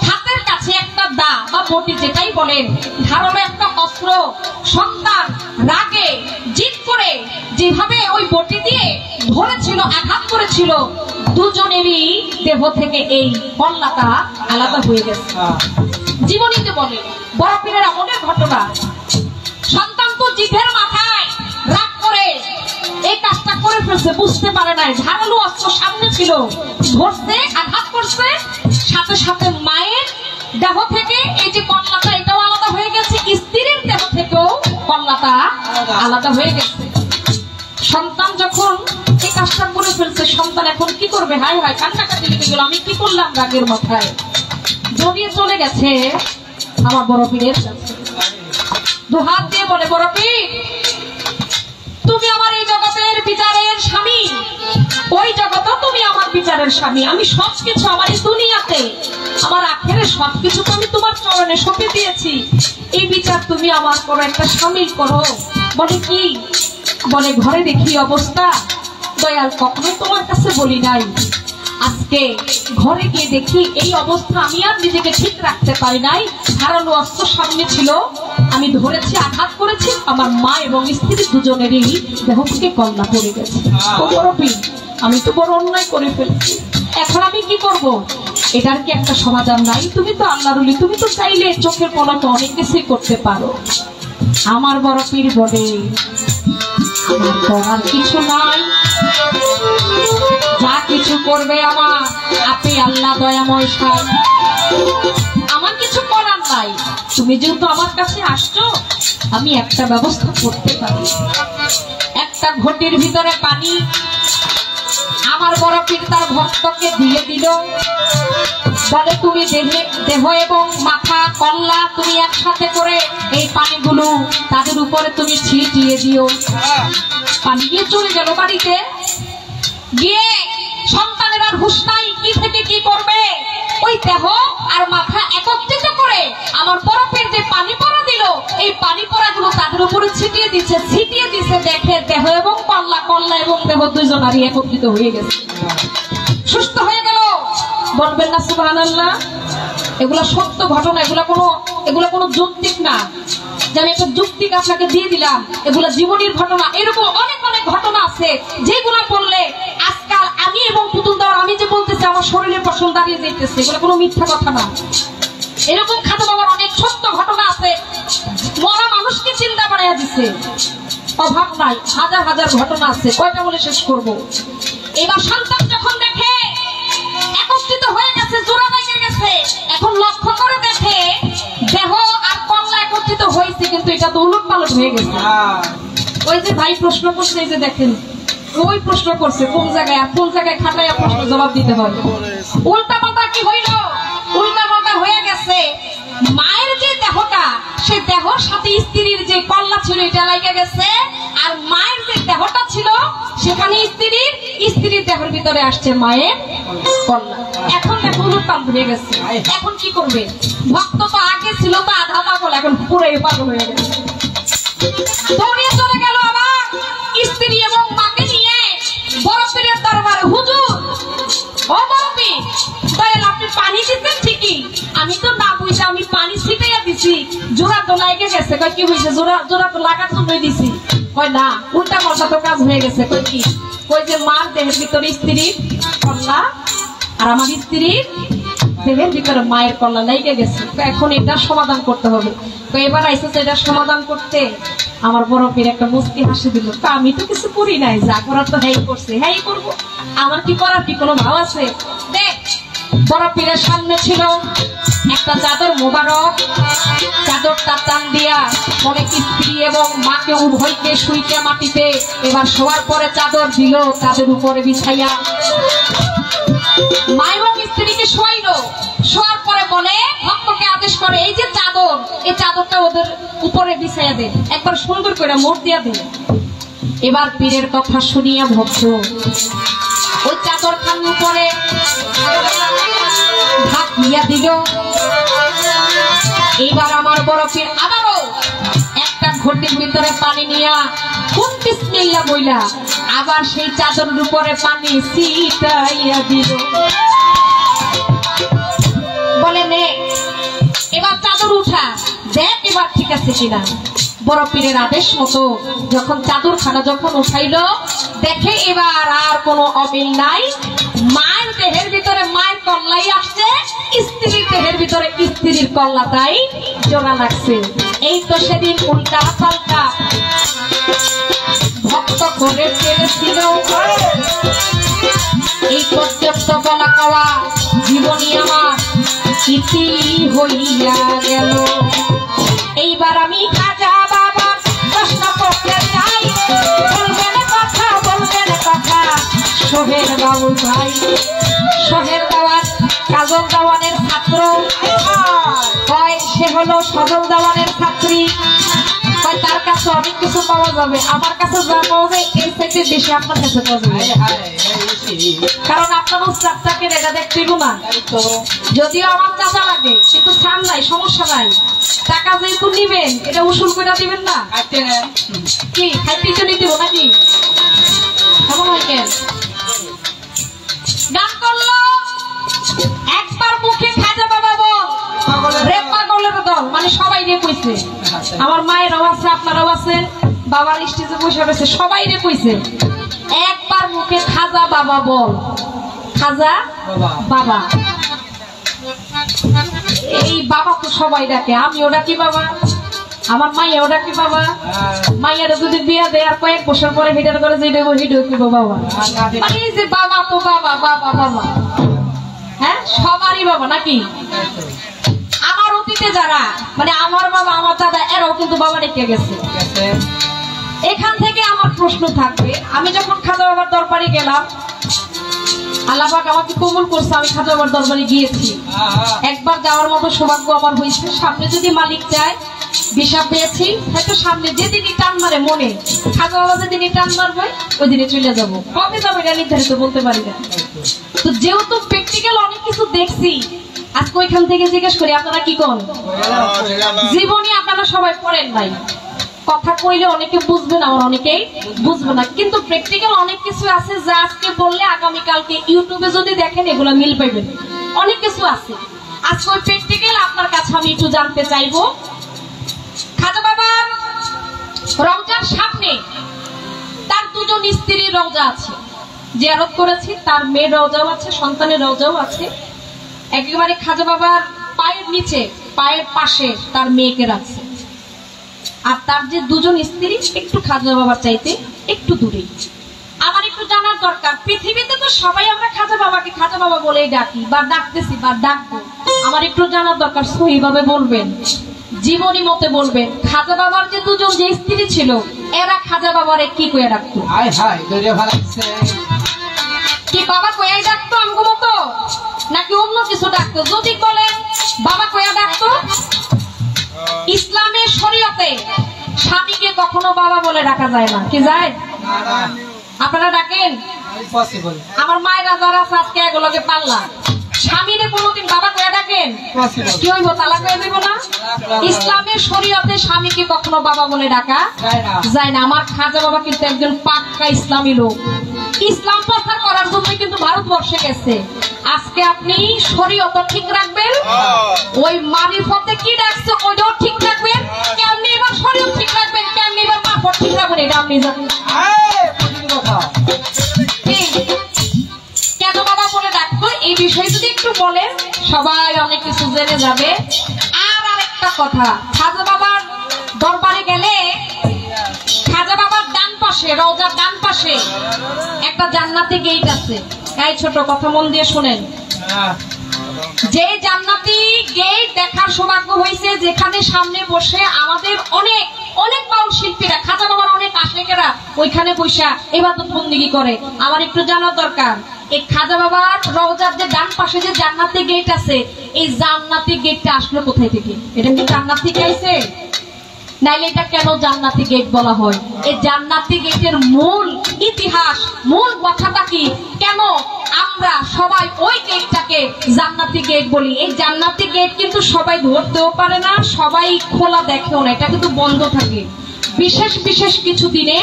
হাতের কাছে একটা দা বা বটি, যেটাই বলেন, ধারালো একটা অস্ত্র। সন্তান রাগে জিদ করে যেভাবে ওই বটি দিয়ে ধরেছিল, আঘাত করেছিল, দুজনেরই দেহ থেকে এই কল্লাটা আলাদা হয়ে গেছে। জীবনীতে বলে বড় পীরের আমলের ঘটনা। সন্তান তো জিদের মাথায় রাগ করে এই কাজটা করে ফেলছে, বুঝতে পারে নাই। ধারালো অস্ত্র সামনে ছিল, ধরছে, আঘাত করছে, সাথে সাথে মায়ের দেহ থেকে এই যে কল্লাটা এটাও আলাদা হয়ে গেছে, স্ত্রীর দেহ থেকেও কল্লাটা আলাদা হয়ে গেছে। সন্তান যখন এই কাজটা করে ফেলছে, সন্তান এখন কি করবে? হায় হায়, কান্নাকাটি লেগে গেল, আমি কি করলাম রাগের মাথায়। জড়িয়ে চলে গেছে আমার বড় পীরের কাছে, দুহাত দিয়ে বলে, বড় পীর, তুমি আমার এই জগতের বিচারের স্বামী, ওই জগতেও তুমি আমার বিচারের স্বামী। আমি সবকিছু আমার এই দুনিয়াতে, আমার আখেরের সবকিছু তো আমি তোমার চরণে সঁপে দিয়েছি। এই বিচার তুমি আমার করো, একটা স্বামীর করো। বলে কি? বলে ঘরে দেখি অবস্থা, দয়াল কখনো তোমার কাছে বলি নাই, আজকে ঘরে গিয়ে দেখি এই অবস্থা, আমি আর নিজেকে ঠিক রাখতে পারি নাই। ধারালো অস্ত্র সামনে ছিল, আমি ধরেছি, আঘাত করেছি, আমার মা এবং স্ত্রী দুজনেরই দেহ থেকে কল্লা পড়ে গেছে। ও বড় পীর, আমি তো বড় অন্যায় করে ফেলছি, এখন আমি কি করব? এটার কি একটা সমাধান নাই? তুমি তো আল্লাহর ওলি, তুমি তো চাইলে চোখের পলকে অনেক কিছুই করতে পারো। আমার বড় পীর বলে, আমার করার কিছু নাই, যা কিছু করবে আমার আপনি আল্লাহ দয়াময় সাই, আমার কিছু করার নাই। তুমি যেহেতু আমার কাছে আসছো, আমি একটা ব্যবস্থা করতে পারি। একটা ঘটির ভিতরে পানি আমার বড় পীর তার ভক্তকে দিয়ে দিল। বলে তুমি দেহ এবং মাথা কল্লা তুমি একসাথে করে এই পানিগুলো তাদের উপরে তুমি ছিটিয়ে দিও। পানি গিয়ে চলে গেল বাড়িতে। গিয়ে সন্তানের আর হুঁশ নাই, কি থেকে কি করবে। ওই দেহ আর মাথা একত্রিত করে আমার বড় পীর যে পানি পড়া দিল, এই পানি পড়াগুলো তাদের উপরে ছিটিয়ে দিচ্ছে। দেখে দেহ এবং কল্লা, কল্লা এবং দেহ দুইজনারই একত্রিত হয়ে গেছে, সুস্থ হয়ে গেল। বলবেন না সুবহানাল্লাহ? এগুলা সত্য ঘটনা, এগুলা কোনো যৌক্তিক না যে আমি একটা যৌক্তিক আপনাকে দিয়ে দিলাম। এগুলা জীবনের ঘটনা। এরকম অনেক অনেক ঘটনা আছে যেগুলা বললে আজকাল আমি এবং পুতুল দেওয়ার, আমি যে বলতেছি আমার শরীরের পশম দাঁড়িয়ে যেতেছে, এগুলো কোনো মিথ্যা কথা না। এরকম খাদা বাবার অনেক সত্য ঘটনা আছে, মরা মানুষকে চিন্তা বানাইয়া দিচ্ছে, অভাব নাই, হাজার হাজার ঘটনা আছে। কয়টা বলে শেষ করব? এবার সন্তান যখন দেখে একত্রিত হয়ে গেছে, জোড়া লেগে গেছে, এখন লক্ষ্য করে দেখে দেহ আর কল্লা একত্রিত হয়েছে, কিন্তু এটা তো উলট পালট হয়ে গেছে। ওই যে ভাই প্রশ্ন করছে, এই যে দেখেন ওই প্রশ্ন করছে, কোন জায়গায় আর কোন জায়গায় খাটাইয়া প্রশ্ন জবাব দিতে হয়। উল্টা পাল্টা কি হইল? উল্টা পাল্টা হয়ে গেছে। মায়ের যে দেহটা, সেই দেহর সাথে স্ত্রীর যে কল্লা ছিল এটা লেগে গেছে, আর মায়ের যে দেহটা ছিল সেখানে স্ত্রীর দেহের ভিতরে আসছে মায়ের কল্লা। এখন দেখো উলট পাল্ট হয়ে গেছে। এখন কি করবে? ভক্ত তো আগে ছিল তো আধা পাগল, এখন পুরোই পাগল হয়ে গেছে। দৌড়িয়ে চলে গেল আবার স্ত্রী এবং মাকে নিয়ে বড় পীরের দরবারে। হুজুর, ও বড় পীর, দয়াল আপনি পানি দিচ্ছেন ঠিকই, আমি তো না বুঝে আমি পানি ছিটাইয়া দিচ্ছি, দিছি, জোড়া তো লাইগে গেছে। কই কি হয়েছে? জোড়া তো লাগার জন্যই দিছি। কয় না, উল্টা পাল্টা তো কাজ হয়ে গেছে। কই কি? কই যে মার দেহের ভিতরে স্ত্রীর কল্লা আর আমার স্ত্রীর দেহের ভিতরে মায়ের কল্লা লাইগে গেছে। এখন এটা সমাধান করতে হবে। এবার আইসেছে এটা সমাধান করতে। আমার বড় পীর একটা মুস্কি হাসি দিল। আমি তো কিছু করি নাই, যা করার তো হ্যাঁ করছে, হ্যাঁ করবো। আমার কি করার কি কোনো ভাব আছে? দেখ, বড় পীরের সামনে ছিল একটা চাদর মোবারক। চাদরটা টান দিয়া অনেক স্ত্রী এবং মাকে উভয়কে শুইতে মাটিতে। এবার শোয়ার পরে চাদর দিল তাদের উপরে বিছাইয়া। মা এবং স্ত্রীকে শোয়াইলো। শোয়ার পরে বলে, ভক্তকে আদেশ করে, এই যে চাদর, এই চাদরটা ওদের উপরে বিছাইয়া দে, একবার সুন্দর করে মোড় দিয়া দে। এবার পীরের কথা শুনিয়া ভক্ত ওই চাদর খান উপরে ঢাক দিয়া দিল। এইবার আমার বড় পীর আবারও একটা ঘটির ভিতরে পানি নিয়া খুব বিসমিল্লাহ বইলা আবার সেই চাদরের উপরে পানি ছিটাইয়া দিল। বলে নে, এবার চাদর উঠা, দেখ এবার ঠিক আছে কিনা। বড় পীরের আদেশ মতো যখন চাদরখানা যখন উঠাইলো, দেখে এবার আর কোনো অমিল নাই। মায়ের দেহের ভিতরে মায়ের কল্লাই আসছে, স্ত্রীর দেহের ভিতরে স্ত্রীর কল্লাটাই জোড়া লাগছে। এই তো সেদিন উল্টা পাল্টা ভক্ত করে ফেলেছিল। এই পর্যন্ত বলা কওয়া জীবনী আমার ইতি হইয়া গেল। এইবার আমি খাজা বাবা প্রশ্ন করতে চাই, বলবেন কথা, বলবেন কথা সোহেল বাবু ভাই। সোহেল দেওয়ান কাজল দেওয়ানের ছাত্র, হয় সে হলো সজল দেওয়ানের ছাত্রী। তার কাছে অনেক কিছু পাওয়া যাবে, আমার কাছে যা পাওয়া যায় এর থেকে বেশি আপনার কাছে পাওয়া যাবে। কারণ আপনার উস্তাদটাকে এটা দেখতে না, যদিও আমার চাঁদা লাগে কিন্তু ছাড় নাই, সমস্যা নাই। টাকা যেহেতু নিবেন এটা উসুল করে দিবেন না, কি খাইতে চলে দিব নাকি? কেমন হয়? কেন গান করলো একবার মুখে খাজা বাবা বল রে পাগলের দল, মানে সবাই রে কইছে। আমার মায়েরাও আছে, আপনারাও আছেন, বাবার স্টেজে বসে রয়েছে, সবাই রে কইছে একবার মুখে খাজা বাবা বল, খাজা বাবা। এই বাবা তো সবাই ডাকে, আমিও ডাকি বাবা, আমার মাইয়াও ডাকি বাবা। মাইয়ারা যদি বিয়া দেয় আর কয়েক বছর পরে হিটার করে যে দেবো হিটার দিব বাবা, মানে এই যে বাবা তো বাবা বাবা বাবা, হ্যাঁ সবারই বাবা নাকি? আমার অতীতে যারা মানে আমার বাবা আমার দাদা এরাও কিন্তু বাবা রেখে গেছে। এখান থেকে আমার প্রশ্ন থাকবে, আমি যখন খাজা বাবার দরবারে গেলাম, আল্লাহ পাক আমাকে কবুল করছে, আমি খাজা বাবার দরবারে গিয়েছি। একবার যাওয়ার মতো সৌভাগ্য আমার হয়েছে। সামনে যদি মালিক চায় বিষা পেয়েছি, হয়তো সামনে যেদিনই টান মারে মনে, খাজা বাবা যেদিনই টান মারবে ওই দিনে চলে যাবো। কবে যাবো এটা নির্ধারিত বলতে পারি না। তো যেহেতু প্র্যাকটিক্যাল অনেক কিছু দেখছি, আজকে ওইখান থেকে জিজ্ঞেস করি আপনারা কি করেন? জীবনে আপনারা সবাই পড়েন নাই, কথা কইলে অনেকে বুঝবেন, আমার অনেকেই বুঝবে না, কিন্তু প্র্যাকটিক্যাল অনেক কিছু আছে যা আজকে বললে আগামীকালকে ইউটিউবে যদি দেখেন এগুলো মিল পাইবেন। অনেক কিছু আছে, আজকে ওই প্র্যাকটিক্যাল আপনার কাছে আমি একটু জানতে চাইবো। খাজা বাবার রওজার সামনে তার দুজন স্ত্রীর রওজা আছে, জিয়ারত করেছি, তার মেয়ের রওজাও আছে, সন্তানের রওজাও আছে। একেবারে খাজা বাবার পায়ের নিচে, পায়ের পাশে তার মেয়েকে রাখছে। আর তার যে দুজন স্ত্রী একটু খাজা বাবার চাইতে একটু দূরে। আমার একটু জানার দরকার, পৃথিবীতে তো সবাই আমরা খাজা বাবাকে খাজা বাবা বলেই ডাকি বা ডাকতেছি বা ডাকবো। আমার একটু জানার দরকার, সহিভাবে বলবেন, জীবনী মতে বলবেন। খাজা বাবার যে দুজন যে স্ত্রী ছিল এরা খাজা বাবারে কি কয়ে ডাকতো? কি বাবা কয়ে ডাকতো আমগো মতো, নাকি অন্য কিছু ডাকতো? যদি বলেন বাবা কয়ে ডাকতো, ইসলামের শরীয়তে স্বামীকে কখনো বাবা বলে ডাকা যায় না, কি যায়? আপনারা ডাকেন? আমার মায়েরা যারা আজকে এগুলোকে পারলাম, স্বামীরে কোনোদিন বাবা কয়ে ডাকেন? কি হইব, তালাক হয়ে যাইব না? ইসলামের শরীয়তে স্বামীকে কখনো বাবা বলে ডাকা যায় না। আমার খাজা বাবা কিন্তু একজন পাক্কা ইসলামী লোক, ইসলাম প্রচার করার জন্য কিন্তু ভারতবর্ষে গেছে। আজকে আপনি শরীয়ত ঠিক রাখবেন, ওই মারিফতে কি ডাকছে ওইটাও ঠিক রাখবেন, কেমনি এবার শরীয়ত ঠিক রাখবেন, কেমনি এবার মারফত ঠিক রাখবেন, এটা আপনি জানেন। কেন বাবা বলে ডাকবো এই বিষয়ে যদি একটু বলেন সবাই অনেক কিছু জেনে যাবে। আর আরেকটা কথা, খাজা বাবার দরবারে গেলে খাজা বাবার ডান পাশে, রওজার ডান পাশে একটা জান্নাতি গেট আছে। এই ছোট কথা মন দিয়ে শুনেন, যে জান্নাতি গেট দেখার সৌভাগ্য হয়েছে, যেখানে সামনে বসে আমাদের অনেক অনেক বাউল শিল্পীরা, খাজা বাবার অনেক আশিকেরা ওইখানে বসে ইবাদত বন্দেগী করে। আমার একটু জানার দরকার, এই খাজা বাবার রওজার যে ডান পাশে যে জান্নাতি গেট আছে, এই জান্নাতি গেটটা আসলো কোথায় থেকে? এটা কি জান্নাত থেকে আইছে? নাইলে এটা কেন জান্নাতি গেট বলা হয়? এই জান্নাতি গেটের মূল ইতিহাস, মূল কথাটা কি, কেন আমরা সবাই ওই গেটটাকে জান্নাতি গেট বলি? এই জান্নাতি গেট কিন্তু সবাই ধরতেও পারে না, সবাই খোলা দেখেও না, এটা কিন্তু বন্ধ থাকে। বিশেষ বিশেষ কিছু দিনে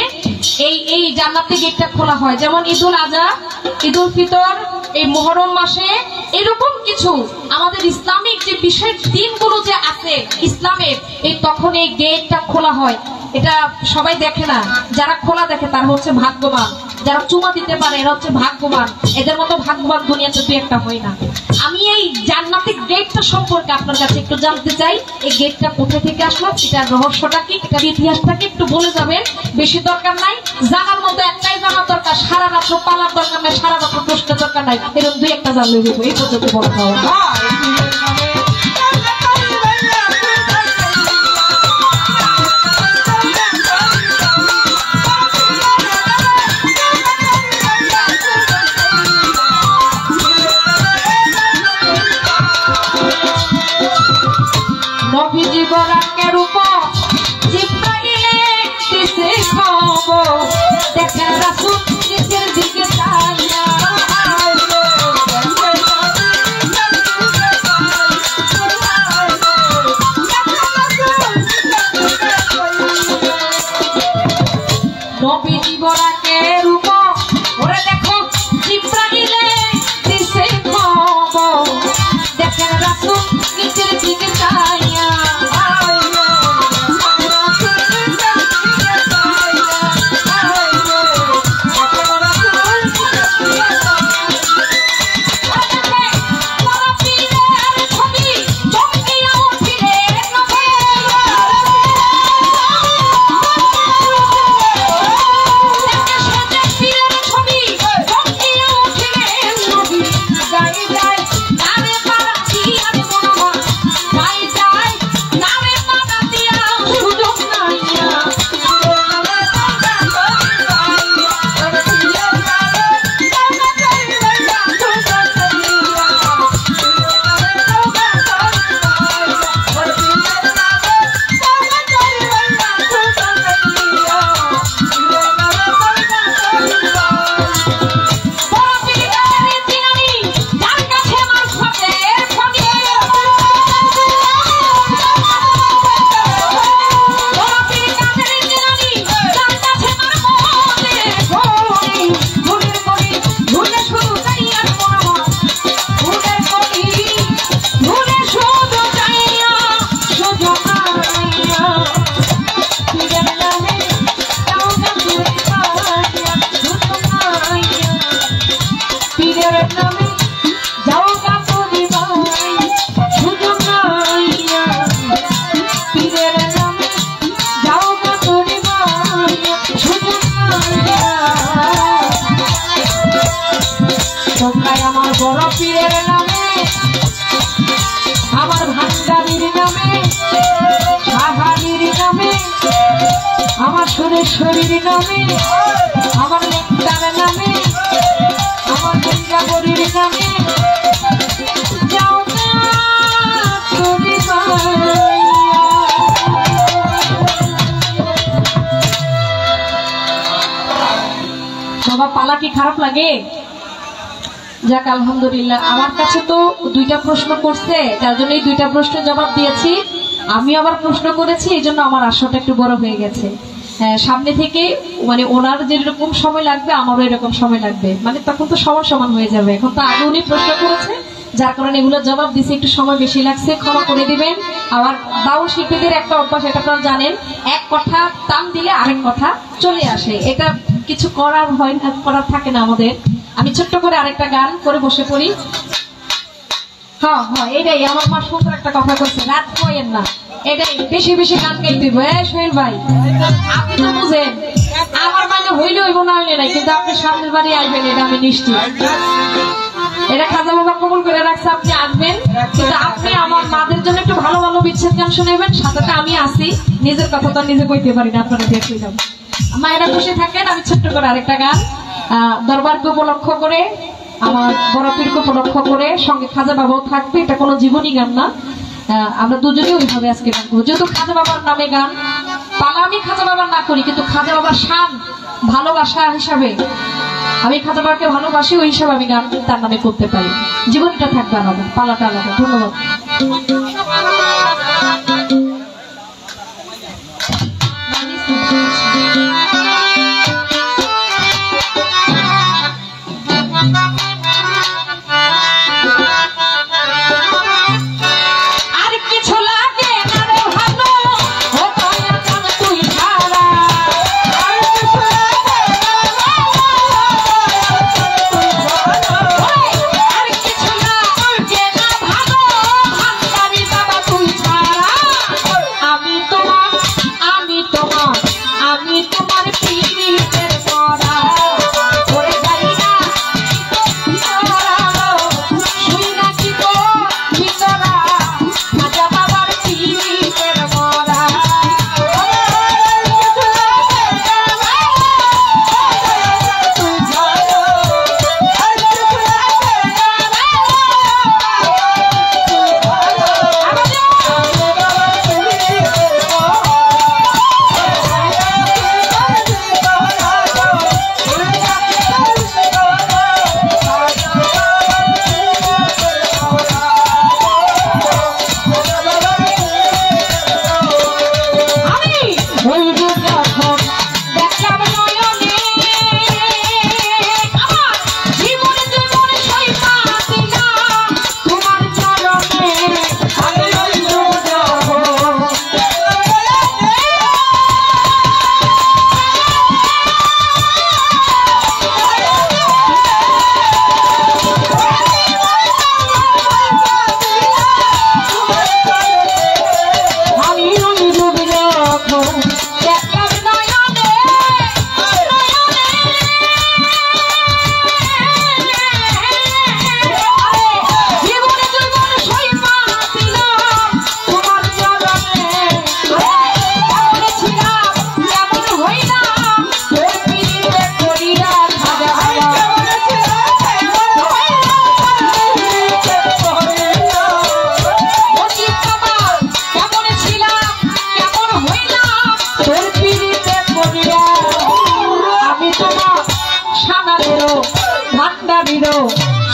এই জান্নাতি গেটটা খোলা হয়, যেমন ঈদুল আজহা, ঈদুল ফিতর, এই মুহররম মাসে, এরকম কিছু আমাদের ইসলামিক যে বিশেষ দিনগুলো যে আছে ইসলামের, এই তখন এই গেটটা খোলা হয়। এটা সবাই দেখে না, যারা খোলা দেখে তারা হচ্ছে ভাগ্যবান, যারা চুমা দিতে পারে এরা হচ্ছে ভাগ্যবান, এদের মতো ভাগ্যবান দুনিয়াতে দুই একটা হয় না। আমি এই জান্নাতি গেটটা সম্পর্কে আপনার কাছে একটু জানতে চাই, এই গেটটা কোথা থেকে আসলো, এটার রহস্যটা কি, এটার ইতিহাসটাকে একটু বলে যাবেন। বেশি দরকার নাই, জানার মতো একটাই জানার দরকার, সারা রাত্র পালার দরকার নাই, সারা রাত্র প্রশ্নের দরকার নাই, এরকম দুই একটা জানলে দেবো, এই পর্যন্ত বড় খাওয়া। নবীজি বরাকের উপর জিব্রাইলে দিছে খবর, দেখে রাসূল নিচের দিকে তাকিয়ে নবীজি বরাকের উপর, ওরে দেখো জিব্রাইলে দিছে খবর, দেখে রাসূল নিচের দিকে তাকিয়ে আমার বড় পীরের নামে, আমার ভান্ডারির নামে, সাহারির নামে, আমার সুরেশ্বরীর নামে, আমার লেকটার নামে, আমার গঙ্গাবরীর নামে, যাও না তুমি সবার পালা কি খারাপ লাগে? যাক আলহামদুলিল্লাহ। আমার কাছে তো দুইটা প্রশ্ন করছে, যার জন্য এই দুইটা প্রশ্নের জবাব দিয়েছি। আমি আবার প্রশ্ন করেছি, এই জন্য আমার আসরটা একটু বড় হয়ে গেছে। সামনে থেকে মানে ওনার যেরকম সময় লাগবে আমারও এরকম সময় লাগবে, মানে তখন তো সমান সমান হয়ে যাবে। এখন তো আগে উনি প্রশ্ন করেছে, যার কারণে এগুলো জবাব দিছে, একটু সময় বেশি লাগছে, ক্ষমা করে দিবেন। আবার বাউল শিল্পীদের একটা অভ্যাস, এটা আপনারা জানেন, এক কথা টান দিলে আরেক কথা চলে আসে, এটা কিছু করার হয় না, করার থাকে না আমাদের। আমি ছোট্ট করে আরেকটা গান করে বসে পড়ি। হ্যাঁ হ্যাঁ, এটাই আমার মা সুন্দর একটা কথা কইছে, রাত কইেন না, এটাই বেশি বেশি গান গাইতে হবে। সোহেল ভাই, আপনি তো বুঝেন আমার মানে হইলে হইব না হইলে নাই, কিন্তু আপনি সামনের বাড়ি আসবেন, এটা আমি নিশ্চিত। এটা খাজা বাবা কবুল করে রাখছে, আপনি আসবেন, কিন্তু আপনি আমার মাদের জন্য একটু ভালো ভালো বিচ্ছেদ গান শুনেবেন, সাথে আমি আসি, নিজের কথা তো নিজে কইতে পারি না, আপনারা দেখে যাবেন। মায়েরা খুশি থাকেন। আমি ছোট্ট করে আরেকটা গান দরবারকে উপলক্ষ করে, আমার বড় পীরকে উপলক্ষ করে, সঙ্গে খাজা বাবাও থাকবে, এটা কোনো জীবনী গান না, আমরা দুজনে ওইভাবে আজকে গান করবো। যেহেতু খাজা বাবার নামে গান, পালা আমি খাজা বাবার না করি, কিন্তু খাজা বাবার শান ভালোবাসা হিসাবে, আমি খাজা বাবাকে ভালোবাসি, ওই হিসাবে আমি গান তার নামে করতে পারি। জীবনীটা থাকবে আলাদা, পালাটা আলাদা। ধন্যবাদ।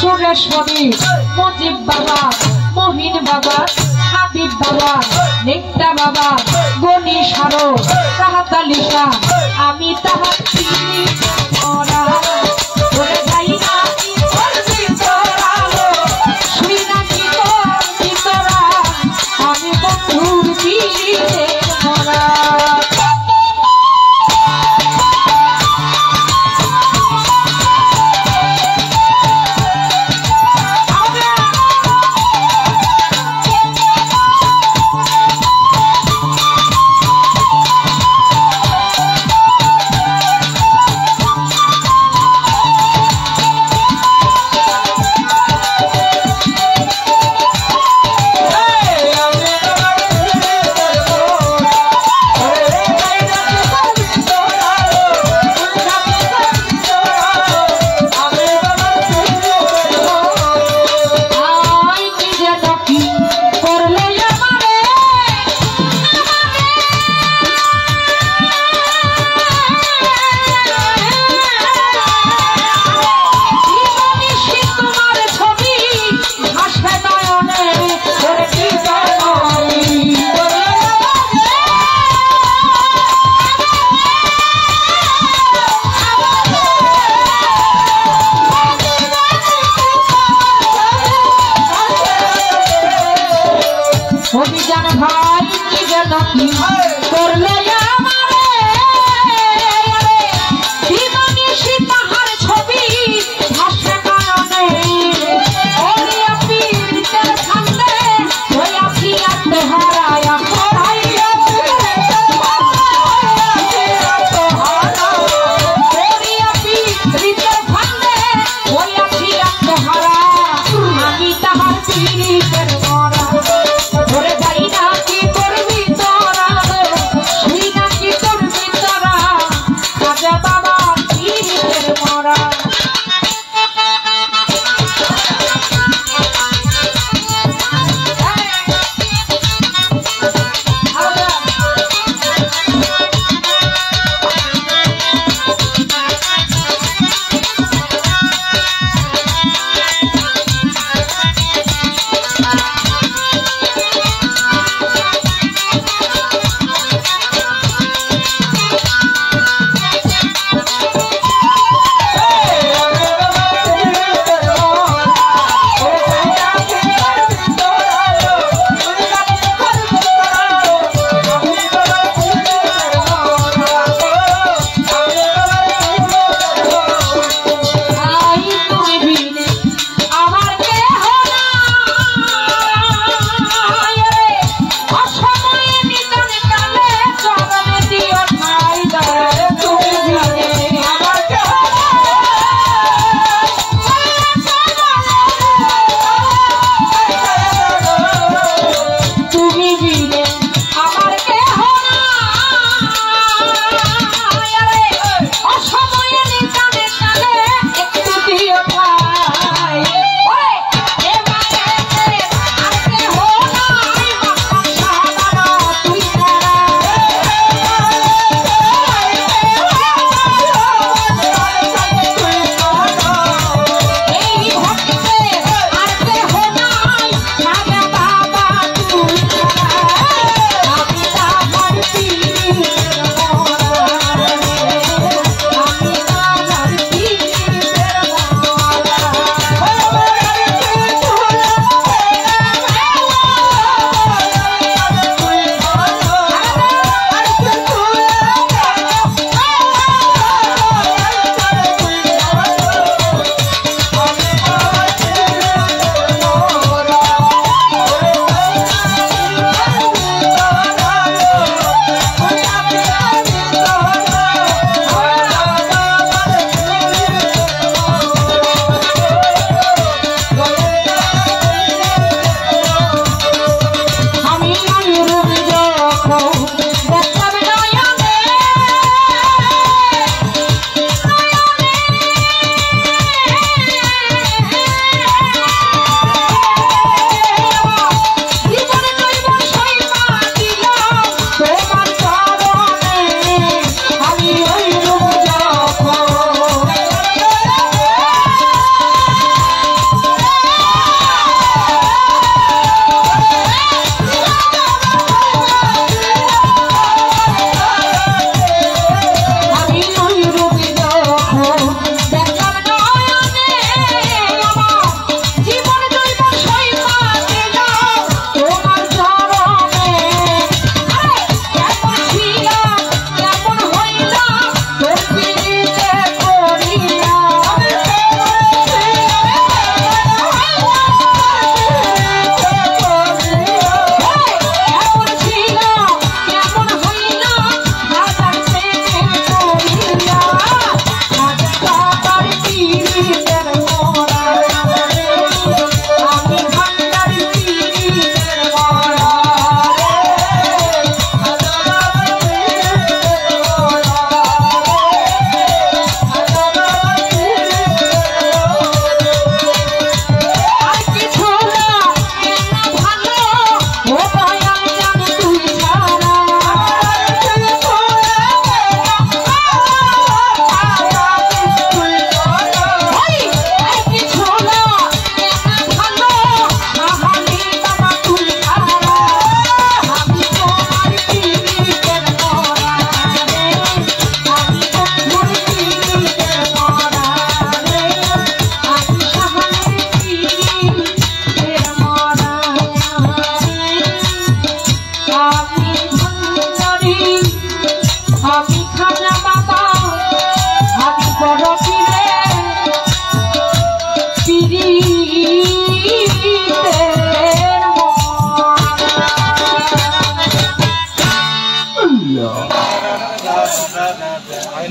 সুরেশ্বরী, মুজিব বাবা, মহিন বাবা, হাবিব বাবা, নেকটা বাবা, গনি সারো, তাহাতালিশা, আমি তাহার চিনি ওরা ওরে যাই না শুই না কি তোরা, আমি বন্ধুর পিড়িতে ভরা। করলে আমারে দিবানিশি তাহার ছবি ভাষা কারণে ওরে পীড়িতের ফান্দে হইয়াছি আত্মহারায়া করাইয়া আমি তাহার পীড়িতের মরা ধরে যাই না কি করবি তোরা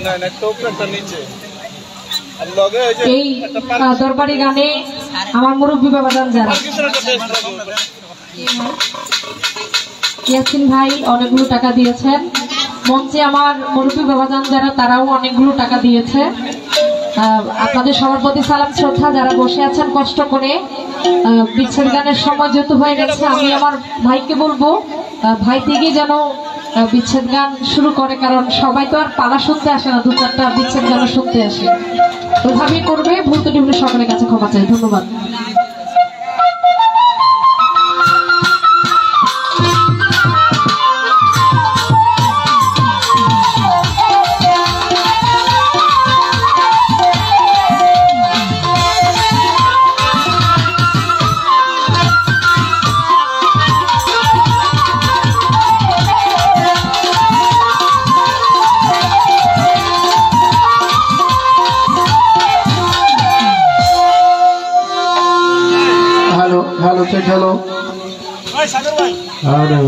না না একটা উপরে একটা নিচে আর লগে এই যে এই দরবারি গানে আমার মুরব্বী বাবাজান যারা কিছু একটা টেস্ট লাগবে ইয়াসিন ভাই অনেকগুলো টাকা দিয়েছেন, মঞ্চে আমার মুরব্বী বাবাজান যারা তারাও অনেকগুলো টাকা দিয়েছে। আপনাদের সবার প্রতি সালাম শ্রদ্ধা। যারা বসে আছেন কষ্ট করে, বিচ্ছেদ গানের সময় যেহেতু হয়ে গেছে, আমি আমার ভাইকে বলবো ভাই থেকে যেন বিচ্ছেদ গান শুরু করে, কারণ সবাই তো আর পালা শুনতে আসে না, দু চারটা বিচ্ছেদ গান শুনতে আসে। ওইভাবেই করবে। ভুল ত্রুটি হলে সকলের কাছে ক্ষমা চাই। ধন্যবাদ। Hello check hello hello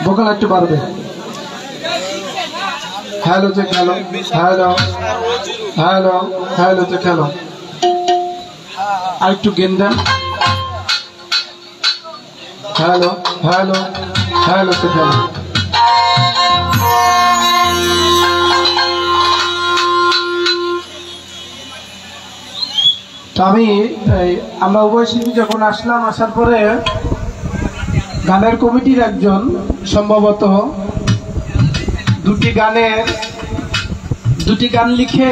vocal একটু বাড়বে। Hello check hello hello hello hello check hello আর একটু গেন দেন। Hello hello hello check hello. তো আমরা উভয় শিল্পী যখন আসলাম, আসার পরে গানের কমিটির একজন সম্ভবত দুটি গান লিখে